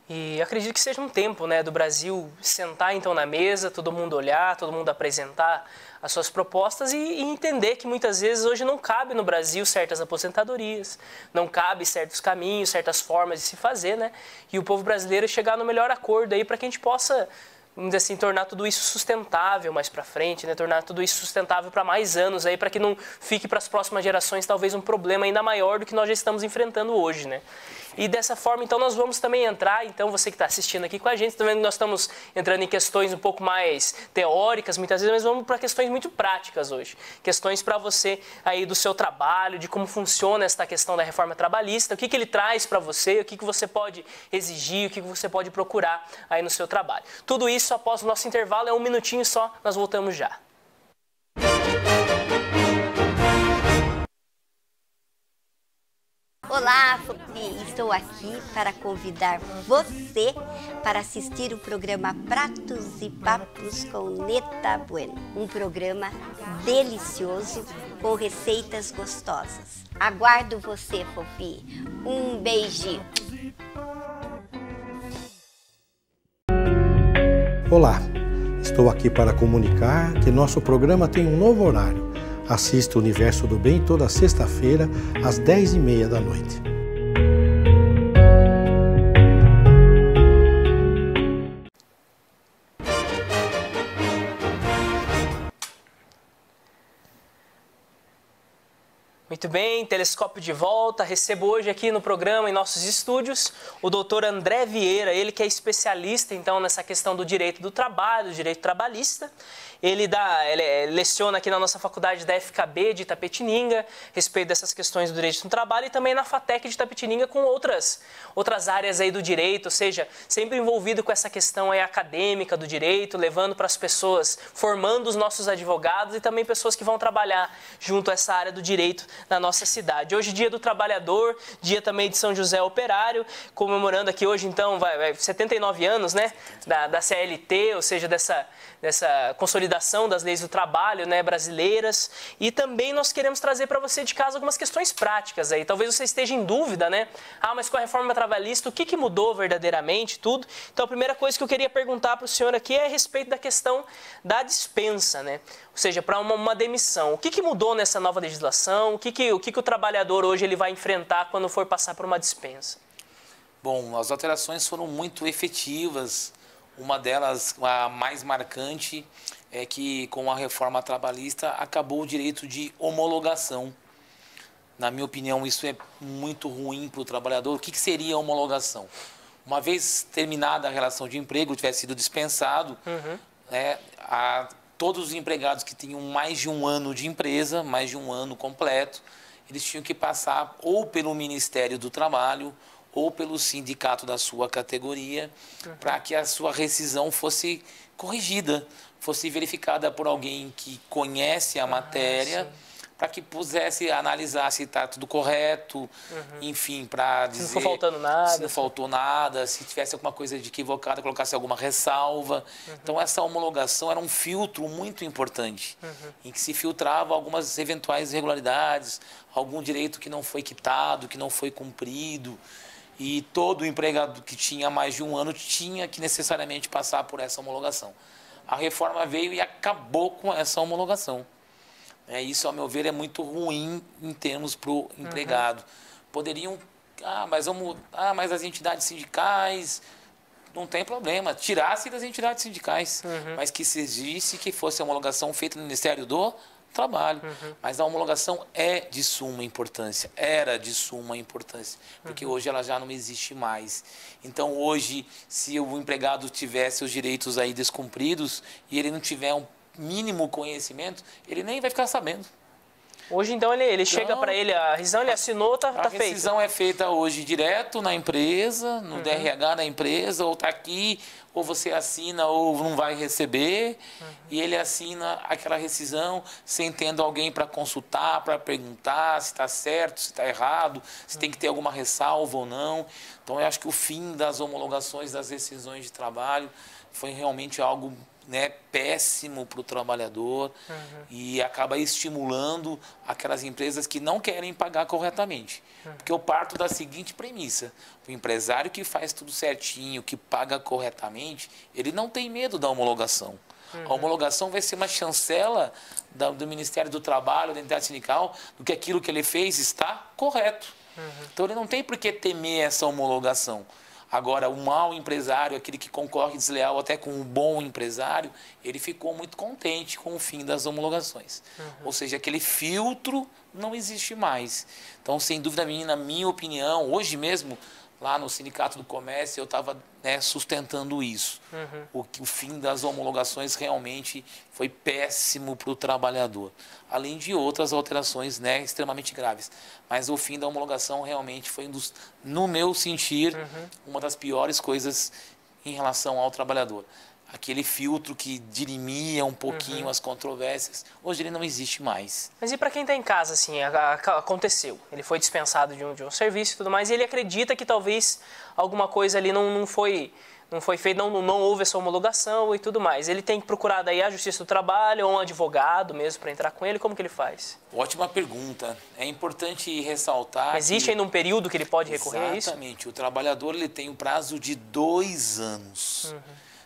E acredito que seja um tempo, né, do Brasil sentar então na mesa, todo mundo olhar, todo mundo apresentar as suas propostas e entender que muitas vezes hoje não cabe no Brasil certas aposentadorias, não cabe certos caminhos, certas formas de se fazer, né? E o povo brasileiro chegar no melhor acordo aí para que a gente possa, vamos dizer assim, tornar tudo isso sustentável mais para frente, né? Tornar tudo isso sustentável para mais anos aí, para que não fique para as próximas gerações talvez um problema ainda maior do que nós já estamos enfrentando hoje, né? E dessa forma, então, nós vamos também entrar, então, você que está assistindo aqui com a gente, também nós estamos entrando em questões um pouco mais teóricas, muitas vezes, mas vamos para questões muito práticas hoje. Questões para você aí do seu trabalho, de como funciona esta questão da reforma trabalhista, o que ele traz para você, o que você pode exigir, o que você pode procurar aí no seu trabalho. Tudo isso após o nosso intervalo, é um minutinho só, nós voltamos já. Olá, estou aqui para convidar você para assistir o programa Pratos e Papos com Neta Bueno. Um programa delicioso com receitas gostosas. Aguardo você, Fofi. Um beijinho. Olá, estou aqui para comunicar que nosso programa tem um novo horário. Assista o Universo do Bem toda sexta-feira, às 10h30 da noite. Muito bem, Telescópio de volta. Recebo hoje aqui no programa, em nossos estúdios, o doutor André Vieira, ele que é especialista, então, nessa questão do direito do trabalho, do direito trabalhista. ele leciona aqui na nossa faculdade da FKB de Itapetininga, a respeito dessas questões do direito no trabalho, e também na FATEC de Itapetininga com outras áreas aí do direito, ou seja, sempre envolvido com essa questão aí acadêmica do direito, levando para as pessoas, formando os nossos advogados e também pessoas que vão trabalhar junto a essa área do direito na nossa cidade. Hoje, Dia do Trabalhador, dia também de São José Operário, comemorando aqui hoje, então, 79 anos, né, da CLT, ou seja, dessa consolidação das leis do trabalho, né, brasileiras. E também nós queremos trazer para você de casa algumas questões práticas aí. Talvez você esteja em dúvida, né? Mas com a reforma trabalhista, o que mudou verdadeiramente, tudo? Então, a primeira coisa que eu queria perguntar para o senhor aqui é a respeito da questão da dispensa, né? Ou seja, para uma demissão. O que mudou nessa nova legislação? O que o trabalhador hoje ele vai enfrentar quando for passar por uma dispensa? Bom, as alterações foram muito efetivas. Uma delas, a mais marcante, é que com a reforma trabalhista acabou o direito de homologação. Na minha opinião, isso é muito ruim para o trabalhador. O que seria homologação? Uma vez terminada a relação de emprego, tivesse sido dispensado, né, todos os empregados que tinham mais de um ano de empresa, mais de um ano completo, eles tinham que passar ou pelo Ministério do Trabalho ou pelo sindicato da sua categoria, para que a sua rescisão fosse corrigida, fosse verificada por alguém que conhece a matéria, para que pudesse analisar se está tudo correto, enfim, para dizer... Se não faltando nada. Se não faltou nada, se tivesse alguma coisa de equivocada, colocasse alguma ressalva. Então, essa homologação era um filtro muito importante, em que se filtrava algumas eventuais irregularidades, algum direito que não foi quitado, que não foi cumprido. E todo empregado que tinha mais de um ano tinha que necessariamente passar por essa homologação. A reforma veio e acabou com essa homologação. Isso, ao meu ver, é muito ruim em termos para o empregado. Poderiam, mas as entidades sindicais, não tem problema, tirasse das entidades sindicais, mas que se exigisse que fosse a homologação feita no Ministério do Trabalho. Mas a homologação é de suma importância, era de suma importância, porque hoje ela já não existe mais. Então, hoje, se o empregado tivesse os direitos aí descumpridos e ele não tiver um mínimo conhecimento, ele nem vai ficar sabendo. Hoje, então, ele chega para ele, a rescisão, ele assinou, tá feito. A rescisão é feita hoje direto na empresa, no DRH da empresa, ou está aqui, ou você assina ou não vai receber, e ele assina aquela rescisão sem tendo alguém para consultar, para perguntar se está certo, se está errado, se tem que ter alguma ressalva ou não. Então, eu acho que o fim das homologações das rescisões de trabalho foi realmente algo, né, péssimo para o trabalhador e acaba estimulando aquelas empresas que não querem pagar corretamente. Porque eu parto da seguinte premissa: o empresário que faz tudo certinho, que paga corretamente, ele não tem medo da homologação. A homologação vai ser uma chancela do Ministério do Trabalho, da entidade sindical, do que aquilo que ele fez está correto. Então ele não tem por que temer essa homologação. Agora, o mau empresário, aquele que concorre desleal até com o bom empresário, ele ficou muito contente com o fim das homologações. Ou seja, aquele filtro não existe mais. Então, sem dúvida, na minha opinião, hoje mesmo, lá no Sindicato do Comércio, eu estava, né, sustentando isso. O fim das homologações realmente foi péssimo para o trabalhador. Além de outras alterações, né, extremamente graves. Mas o fim da homologação realmente foi, no meu sentir, uma das piores coisas em relação ao trabalhador. Aquele filtro que dirimia um pouquinho as controvérsias, hoje ele não existe mais. Mas e para quem está em casa, assim, aconteceu? Ele foi dispensado de um serviço e tudo mais, e ele acredita que talvez alguma coisa ali não foi feita, não houve essa homologação e tudo mais. Ele tem que procurar daí a Justiça do Trabalho ou um advogado mesmo para entrar com ele? Como que ele faz? Ótima pergunta. É importante ressaltar. Existe ainda um período que ele pode recorrer a isso? Exatamente. O trabalhador ele tem um prazo de 2 anos.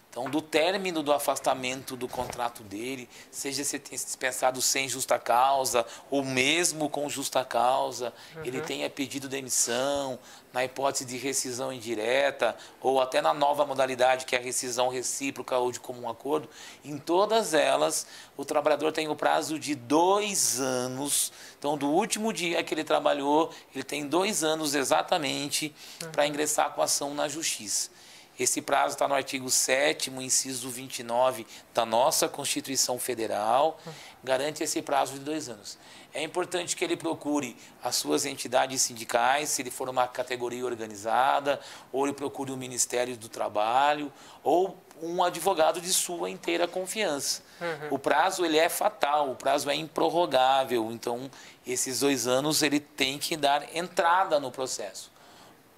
Então, do término do afastamento do contrato dele, seja se tenha dispensado sem justa causa ou mesmo com justa causa, ele tenha pedido demissão, na hipótese de rescisão indireta, ou até na nova modalidade que é a rescisão recíproca ou de comum acordo, em todas elas o trabalhador tem o prazo de 2 anos. Então, do último dia que ele trabalhou, ele tem 2 anos exatamente para ingressar com a ação na Justiça. Esse prazo está no artigo 7º, inciso 29 da nossa Constituição Federal, garante esse prazo de 2 anos. É importante que ele procure as suas entidades sindicais, se ele for uma categoria organizada, ou ele procure o Ministério do Trabalho, ou um advogado de sua inteira confiança. O prazo ele é fatal, o prazo é improrrogável, então esses 2 anos ele tem que dar entrada no processo.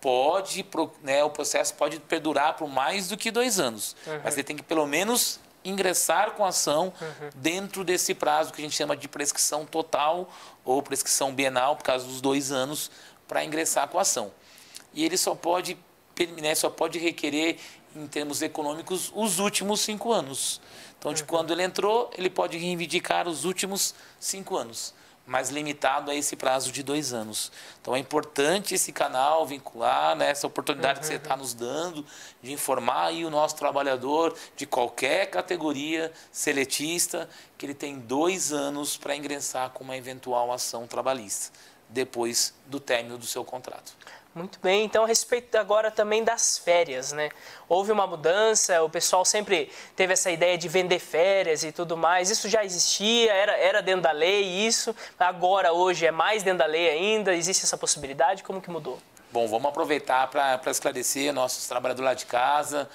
O processo pode perdurar por mais do que 2 anos, mas ele tem que pelo menos ingressar com a ação dentro desse prazo que a gente chama de prescrição total ou prescrição bienal, por causa dos 2 anos, para ingressar com a ação. E ele só pode requerer, em termos econômicos, os últimos 5 anos. Então, de quando ele entrou, ele pode reivindicar os últimos 5 anos, mas limitado a esse prazo de 2 anos. Então, é importante esse canal vincular, né, essa oportunidade que você está nos dando de informar aí o nosso trabalhador de qualquer categoria seletista que ele tem 2 anos para ingressar com uma eventual ação trabalhista, depois do término do seu contrato. Muito bem, então a respeito agora também das férias, né? Houve uma mudança, o pessoal sempre teve essa ideia de vender férias e tudo mais, isso já existia, era dentro da lei isso, agora hoje é mais dentro da lei ainda, existe essa possibilidade, como que mudou? Bom, vamos aproveitar para esclarecer nossos trabalhadores lá de casa.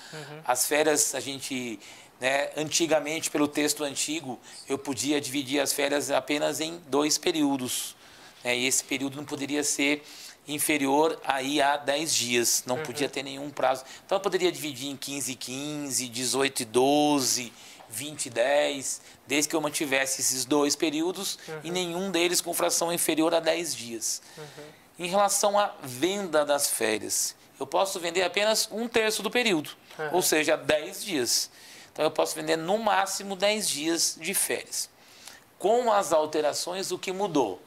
As férias, a gente, né, antigamente, pelo texto antigo, eu podia dividir as férias apenas em 2 períodos, né, e esse período não poderia ser inferior aí a 10 dias, não podia ter nenhum prazo. Então eu poderia dividir em 15 e 15, 18 e 12, 20 e 10, desde que eu mantivesse esses 2 períodos e nenhum deles com fração inferior a 10 dias. Em relação à venda das férias, eu posso vender apenas 1/3 do período, ou seja, 10 dias. Então eu posso vender no máximo 10 dias de férias. Com as alterações, o que mudou?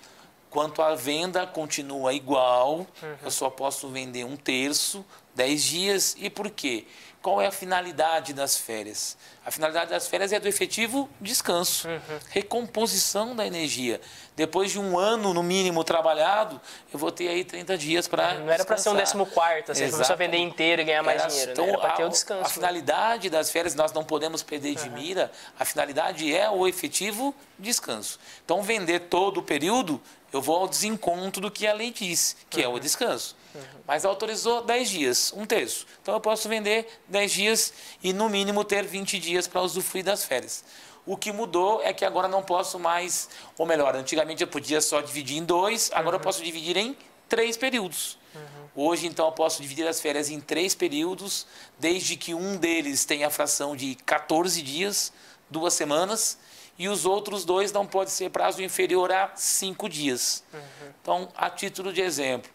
Quanto à venda, continua igual, eu só posso vender 1/3, 10 dias. E por quê? Qual é a finalidade das férias? A finalidade das férias é do efetivo descanso, recomposição da energia. Depois de 1 ano, no mínimo, trabalhado, eu vou ter aí 30 dias para descansar. Não era para ser um 14º, você começou a vender inteiro e ganhar mais dinheiro, então, né? Era para ter o descanso. A finalidade das férias, nós não podemos perder de mira, a finalidade é o efetivo descanso. Então, vender todo o período, eu vou ao desencontro do que a lei diz, que é o descanso. Mas autorizou 10 dias, 1/3. Então eu posso vender 10 dias e no mínimo ter 20 dias para usufruir das férias. O que mudou é que agora não posso mais, ou melhor, antigamente eu podia só dividir em 2, agora eu posso dividir em 3 períodos. Hoje, então, eu posso dividir as férias em 3 períodos, desde que um deles tenha a fração de 14 dias, 2 semanas, e os outros 2 não pode ser prazo inferior a 5 dias. Então, a título de exemplo,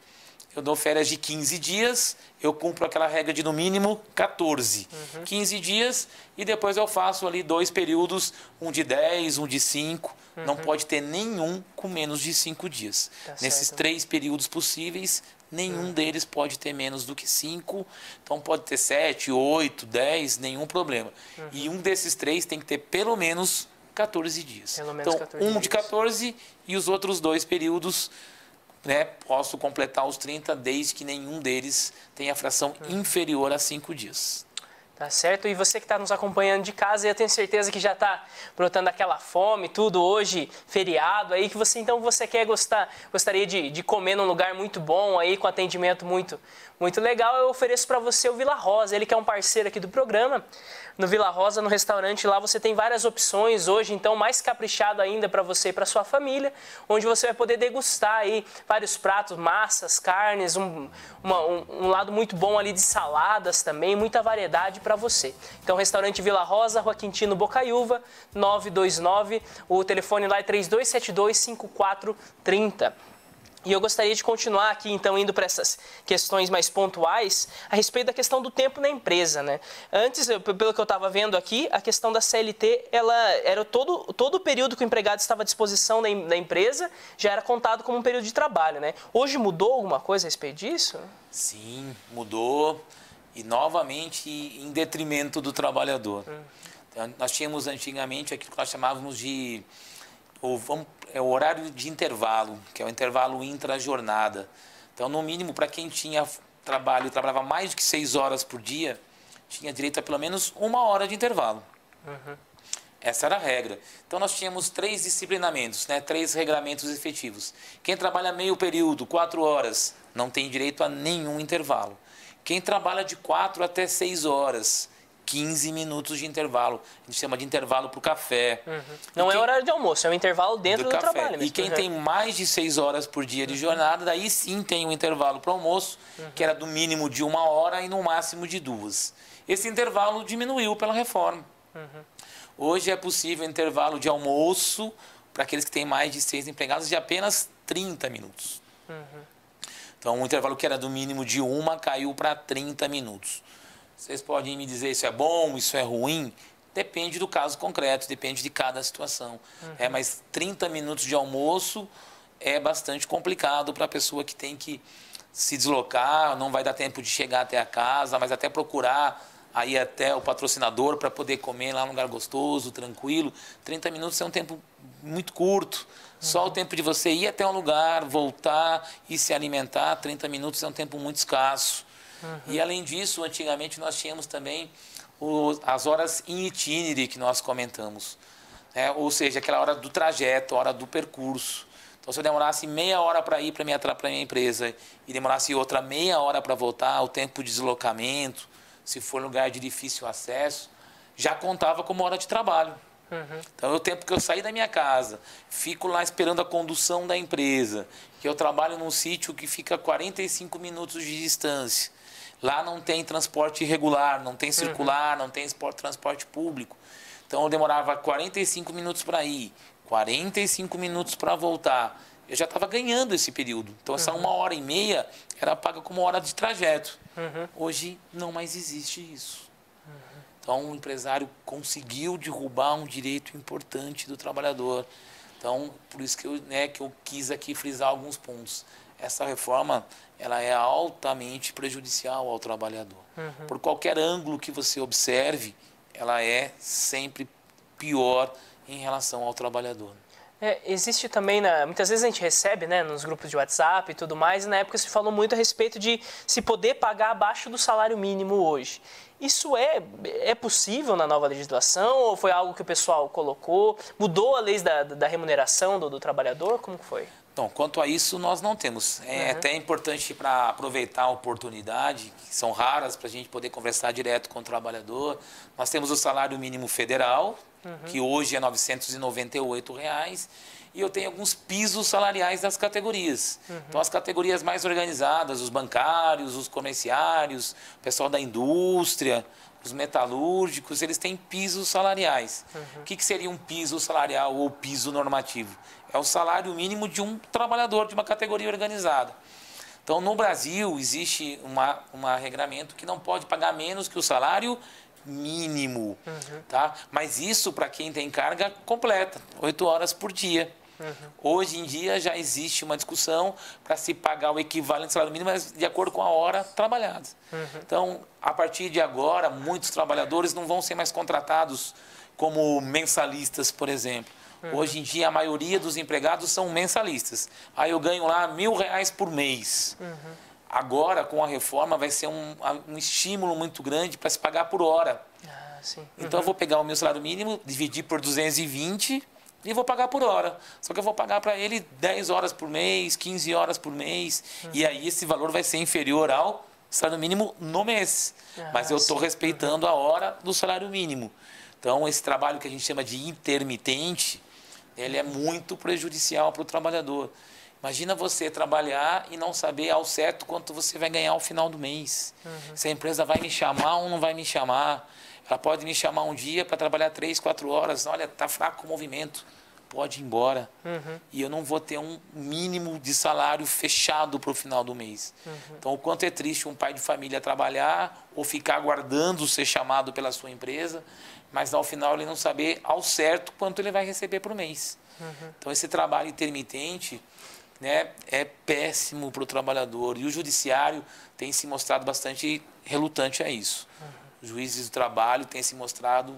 eu dou férias de 15 dias, eu cumpro aquela regra de no mínimo 14. 15 dias e depois eu faço ali 2 períodos, um de 10, um de 5. Não pode ter nenhum com menos de 5 dias. Tá Nesses certo. 3 períodos possíveis, nenhum deles pode ter menos do que 5. Então pode ter 7, 8, 10, nenhum problema. E um desses 3 tem que ter pelo menos 14 dias. Pelo menos então, 14 um dias. de 14 e os outros 2 períodos, né, posso completar os 30 desde que nenhum deles tenha fração inferior a 5 dias. Tá certo? E você que está nos acompanhando de casa, eu tenho certeza que já está brotando aquela fome, tudo hoje, feriado aí, que você então gostaria de comer num lugar muito bom aí, com atendimento muito legal. Eu ofereço para você o Vila Rosa, ele que é um parceiro aqui do programa. No Vila Rosa, no restaurante lá, você tem várias opções hoje, então mais caprichado ainda para você e para sua família, onde você vai poder degustar aí vários pratos, massas, carnes, um lado muito bom ali de saladas também, muita variedade para você. Então, restaurante Vila Rosa, Rua Quintino, Bocaiúva, 929, o telefone lá é 3272-5430. E eu gostaria de continuar aqui, então, indo para essas questões mais pontuais a respeito da questão do tempo na empresa, né? Antes, pelo que eu estava vendo aqui, a questão da CLT, ela era todo o período que o empregado estava à disposição da empresa, já era contado como um período de trabalho, né? Hoje mudou alguma coisa a respeito disso? Sim, mudou e novamente em detrimento do trabalhador. Então, nós tínhamos antigamente aquilo que nós chamávamos de o horário de intervalo, que é o intervalo intra-jornada. Então, no mínimo, para quem tinha trabalhava mais do que 6 horas por dia, tinha direito a pelo menos 1 hora de intervalo. Essa era a regra. Então, nós tínhamos 3 disciplinamentos, né? 3 regramentos efetivos. Quem trabalha meio período, 4 horas, não tem direito a nenhum intervalo. Quem trabalha de 4 até 6 horas, 15 minutos de intervalo. A gente chama de intervalo para o café. Não é horário de almoço, é um intervalo dentro do trabalho mesmo. E quem tem mais de 6 horas por dia de jornada, daí sim tem um intervalo para o almoço, que era do mínimo de 1 hora e no máximo de 2. Esse intervalo diminuiu pela reforma. Hoje é possível intervalo de almoço para aqueles que têm mais de 6 empregados de apenas 30 minutos. Então, o intervalo que era do mínimo de 1 caiu para 30 minutos. Vocês podem me dizer isso é bom, isso é ruim? Depende do caso concreto, depende de cada situação. Mas 30 minutos de almoço é bastante complicado para a pessoa que tem que se deslocar, não vai dar tempo de chegar até a casa, mas até procurar aí até o patrocinador para poder comer lá num lugar gostoso, tranquilo. 30 minutos é um tempo muito curto. Só o tempo de você ir até um lugar, voltar e se alimentar, 30 minutos é um tempo muito escasso. E além disso, antigamente nós tínhamos também as horas in itinere que nós comentamos. Ou seja, aquela hora do trajeto, a hora do percurso. Então, se eu demorasse meia hora para ir para a minha empresa e demorasse outra meia hora para voltar, o tempo de deslocamento, se for lugar de difícil acesso, já contava como hora de trabalho. Então, é o tempo que eu saí da minha casa, fico lá esperando a condução da empresa, que eu trabalho num sítio que fica a 45 minutos de distância. Lá não tem transporte regular, não tem circular, não tem transporte público. Então, eu demorava 45 minutos para ir, 45 minutos para voltar. Eu já estava ganhando esse período. Então, essa 1h30 era paga como hora de trajeto. Hoje, não mais existe isso. Então, o empresário conseguiu derrubar um direito importante do trabalhador. Então, por isso que eu quis aqui frisar alguns pontos. Essa reforma, ela é altamente prejudicial ao trabalhador. Por qualquer ângulo que você observe, ela é sempre pior em relação ao trabalhador. Existe também, muitas vezes a gente recebe nos grupos de WhatsApp e tudo mais, e na época se falou muito a respeito de se poder pagar abaixo do salário mínimo hoje. Isso é possível na nova legislação ou foi algo que o pessoal colocou? Mudou a lei da remuneração do trabalhador? Como que foi? Então, quanto a isso, nós não temos. É até importante para aproveitar a oportunidade, que são raras para a gente poder conversar direto com o trabalhador. Nós temos o salário mínimo federal, que hoje é R$ 998, e eu tenho alguns pisos salariais das categorias. Então, as categorias mais organizadas, os bancários, os comerciários, o pessoal da indústria, os metalúrgicos, eles têm pisos salariais. O que seria um piso salarial ou piso normativo? É o salário mínimo de um trabalhador de uma categoria organizada. Então, no Brasil, existe um regramento que não pode pagar menos que o salário mínimo. Tá? Mas isso para quem tem carga completa, 8 horas por dia. Hoje em dia já existe uma discussão para se pagar o equivalente ao salário mínimo, mas de acordo com a hora trabalhada. Então, a partir de agora, muitos trabalhadores não vão ser mais contratados como mensalistas, por exemplo. Hoje em dia, a maioria dos empregados são mensalistas. Aí eu ganho lá R$1.000 por mês. Agora, com a reforma, vai ser um estímulo muito grande para se pagar por hora. Então, eu vou pegar o meu salário mínimo, dividir por 220 e vou pagar por hora. Só que eu vou pagar para ele 10 horas por mês, 15 horas por mês. E aí, esse valor vai ser inferior ao salário mínimo no mês. Mas eu estou respeitando a hora do salário mínimo. Então, esse trabalho que a gente chama de intermitente, ele é muito prejudicial para o trabalhador. Imagina você trabalhar e não saber ao certo quanto você vai ganhar ao final do mês. Se a empresa vai me chamar ou não vai me chamar. Ela pode me chamar um dia para trabalhar 3, 4 horas. Olha, está fraco o movimento. Pode ir embora. E eu não vou ter um mínimo de salário fechado para o final do mês. Então, o quanto é triste um pai de família trabalhar ou ficar aguardando ser chamado pela sua empresa, mas ao final ele não saber ao certo quanto ele vai receber por mês. Então, esse trabalho intermitente é péssimo para o trabalhador. E o judiciário tem se mostrado bastante relutante a isso. Os juízes do trabalho têm se mostrado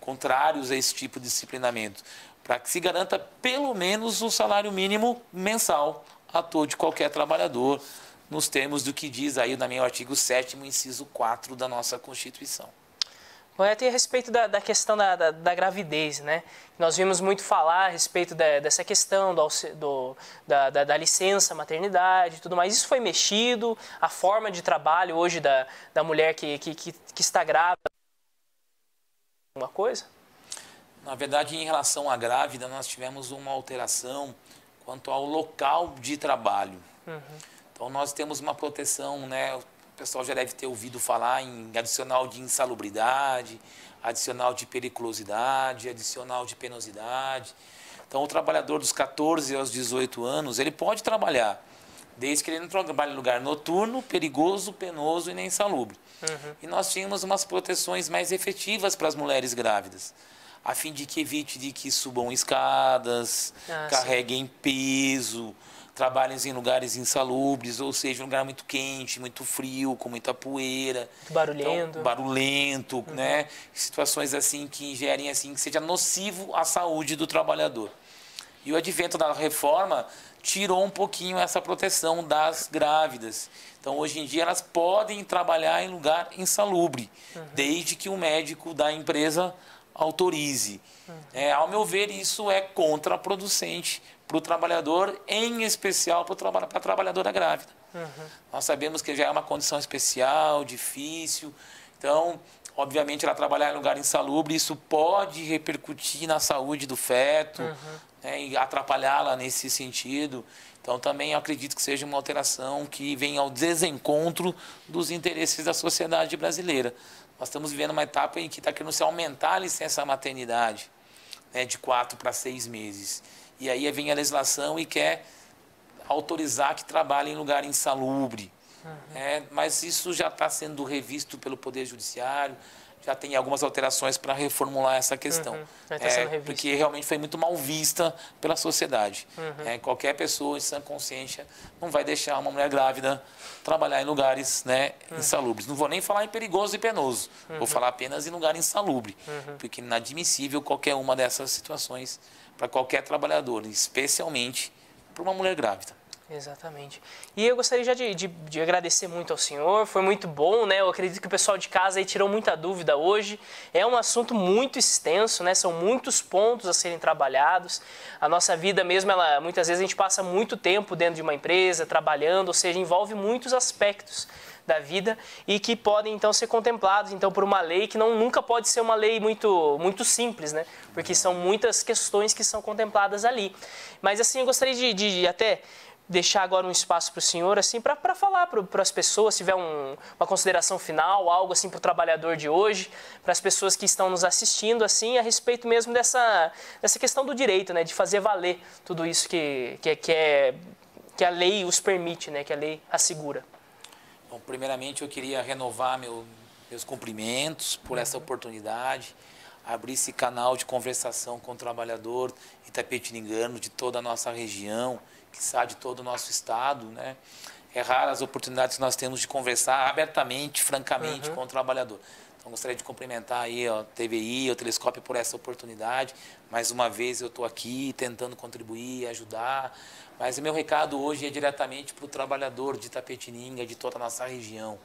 contrários a esse tipo de disciplinamento, para que se garanta pelo menos o salário mínimo mensal a todo qualquer trabalhador, nos termos do que diz aí no meu artigo 7º, inciso 4 da nossa Constituição. Bom, até a respeito da questão da gravidez, né? Nós vimos muito falar a respeito dessa questão da licença maternidade e tudo mais. Isso foi mexido, a forma de trabalho hoje da mulher que está grávida, alguma coisa? Na verdade, em relação à grávida, nós tivemos uma alteração quanto ao local de trabalho. Então, nós temos uma proteção, né? O pessoal já deve ter ouvido falar em adicional de insalubridade, adicional de periculosidade, adicional de penosidade. Então, o trabalhador dos 14 aos 18 anos, ele pode trabalhar, desde que ele não trabalhe em lugar noturno, perigoso, penoso e nem insalubre. E nós tínhamos umas proteções mais efetivas para as mulheres grávidas, a fim de que evite de que subam escadas, carreguem peso, trabalhem em lugares insalubres, ou seja, um lugar muito quente, muito frio, com muita poeira. Muito barulhento. Então, barulhento, né? Situações assim que gerem assim, que seja nocivo à saúde do trabalhador. E o advento da reforma tirou um pouquinho essa proteção das grávidas. Então, hoje em dia, elas podem trabalhar em lugar insalubre, desde que o médico da empresa autorize. Ao meu ver, isso é contraproducente para o trabalhador, em especial para a trabalhadora grávida. Nós sabemos que já é uma condição especial, difícil. Então, obviamente, ela trabalhar em lugar insalubre, isso pode repercutir na saúde do feto, né, e atrapalhá-la nesse sentido. Então, também acredito que seja uma alteração que venha ao desencontro dos interesses da sociedade brasileira. Nós estamos vivendo uma etapa em que está querendo se aumentar a licença maternidade, né, de 4 para 6 meses. E aí vem a legislação e quer autorizar que trabalhe em lugar insalubre. Mas isso já está sendo revisto pelo Poder Judiciário, já tem algumas alterações para reformular essa questão. Porque realmente foi muito mal vista pela sociedade. Qualquer pessoa de sã consciência não vai deixar uma mulher grávida trabalhar em lugares, né, insalubres. Não vou nem falar em perigoso e penoso, vou falar apenas em lugar insalubre, porque é inadmissível qualquer uma dessas situações para qualquer trabalhador, especialmente para uma mulher grávida. Exatamente. E eu gostaria já de agradecer muito ao senhor, foi muito bom, né? Eu acredito que o pessoal de casa aí tirou muita dúvida hoje. É um assunto muito extenso, né? São muitos pontos a serem trabalhados. A nossa vida mesmo, muitas vezes a gente passa muito tempo dentro de uma empresa, trabalhando, ou seja, envolve muitos aspectos da vida e que podem então ser contemplados então por uma lei que nunca pode ser uma lei muito simples, né? Porque são muitas questões que são contempladas ali. Mas assim, eu gostaria de até deixar agora um espaço para o senhor, assim, para falar para as pessoas, se tiver uma consideração final, algo assim para o trabalhador de hoje, para as pessoas que estão nos assistindo, assim, a respeito mesmo dessa questão do direito, né, de fazer valer tudo isso que a lei os permite, né, que a lei assegura. Bom, primeiramente eu queria renovar meus cumprimentos por essa oportunidade, abrir esse canal de conversação com o trabalhador itapetiningano de toda a nossa região, quiçá de todo o nosso estado, né? É raro as oportunidades que nós temos de conversar abertamente, francamente com o trabalhador. Então, gostaria de cumprimentar aí a TVI, o Telescópio por essa oportunidade. Mais uma vez eu estou aqui tentando contribuir, ajudar, mas o meu recado hoje é diretamente para o trabalhador de Itapetininga, de toda a nossa região.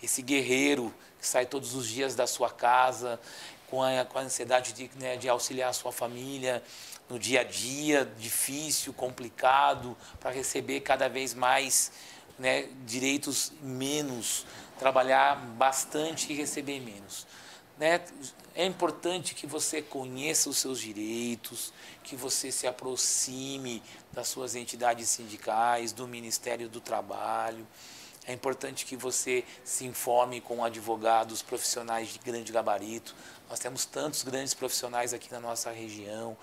Esse guerreiro que sai todos os dias da sua casa, com a ansiedade de auxiliar a sua família, no dia a dia difícil, complicado, para receber cada vez mais, né, direitos menos, trabalhar bastante e receber menos. Né? É importante que você conheça os seus direitos, que você se aproxime das suas entidades sindicais, do Ministério do Trabalho. É importante que você se informe com advogados profissionais de grande gabarito. Nós temos tantos grandes profissionais aqui na nossa região.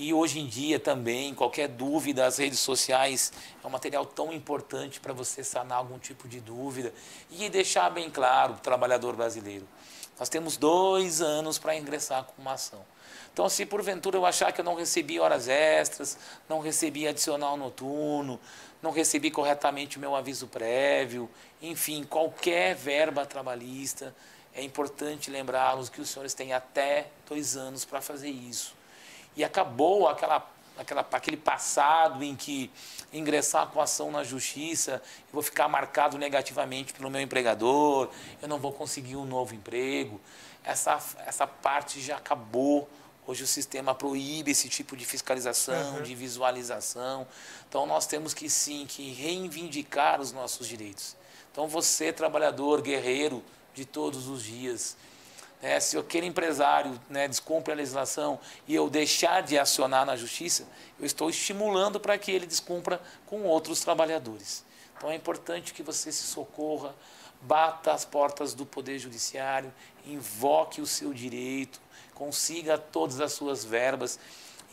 E hoje em dia também, qualquer dúvida, as redes sociais é um material tão importante para você sanar algum tipo de dúvida e deixar bem claro para o trabalhador brasileiro. Nós temos 2 anos para ingressar com uma ação. Então, se porventura eu achar que eu não recebi horas extras, não recebi adicional noturno, não recebi corretamente o meu aviso prévio, enfim, qualquer verba trabalhista, é importante lembrá-los que os senhores têm até 2 anos para fazer isso. E acabou aquele passado em que ingressar com ação na justiça, eu vou ficar marcado negativamente pelo meu empregador, eu não vou conseguir um novo emprego. Essa parte já acabou. Hoje o sistema proíbe esse tipo de fiscalização, de visualização. Então nós temos que sim, que reivindicar os nossos direitos. Então você, trabalhador, guerreiro de todos os dias, né, se aquele empresário, né, descumpre a legislação e eu deixar de acionar na justiça, eu estou estimulando para que ele descumpra com outros trabalhadores. Então é importante que você se socorra, bata as portas do Poder Judiciário, invoque o seu direito, consiga todas as suas verbas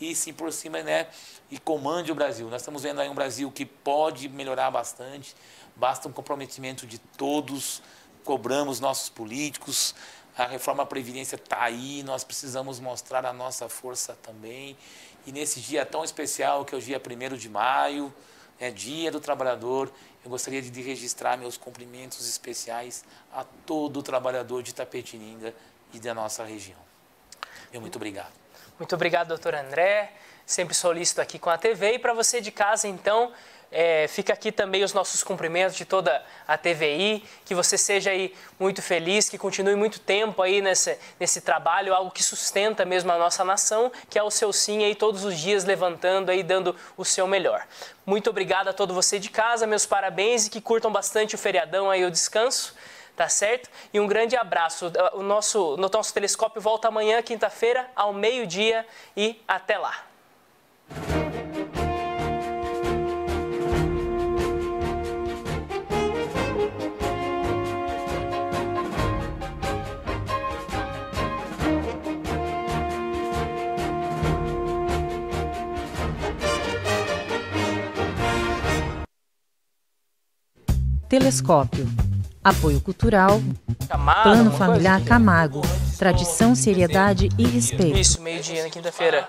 e se por cima, né, e comande o Brasil. Nós estamos vendo aí um Brasil que pode melhorar bastante, basta um comprometimento de todos, cobramos nossos políticos, a reforma da Previdência está aí, nós precisamos mostrar a nossa força também. E nesse dia tão especial, que é o dia 1º de maio, Dia do Trabalhador, eu gostaria de registrar meus cumprimentos especiais a todo trabalhador de Itapetininga e da nossa região. Muito obrigado. Muito obrigado, doutor André. Sempre solícito aqui com a TV. E para você de casa, então, fica aqui também os nossos cumprimentos de toda a TVI. Que você seja aí muito feliz, que continue muito tempo aí nesse trabalho, algo que sustenta mesmo a nossa nação, que é o seu sim aí todos os dias levantando aí, dando o seu melhor. Muito obrigado a todo você de casa, meus parabéns e que curtam bastante o feriadão aí, o descanso. Tá certo? E um grande abraço. O nosso telescópio volta amanhã, quinta-feira, ao meio-dia e até lá. Telescópio. Apoio Cultural, Plano Familiar Camargo, tradição, seriedade e respeito. Isso, meio-dia na quinta-feira.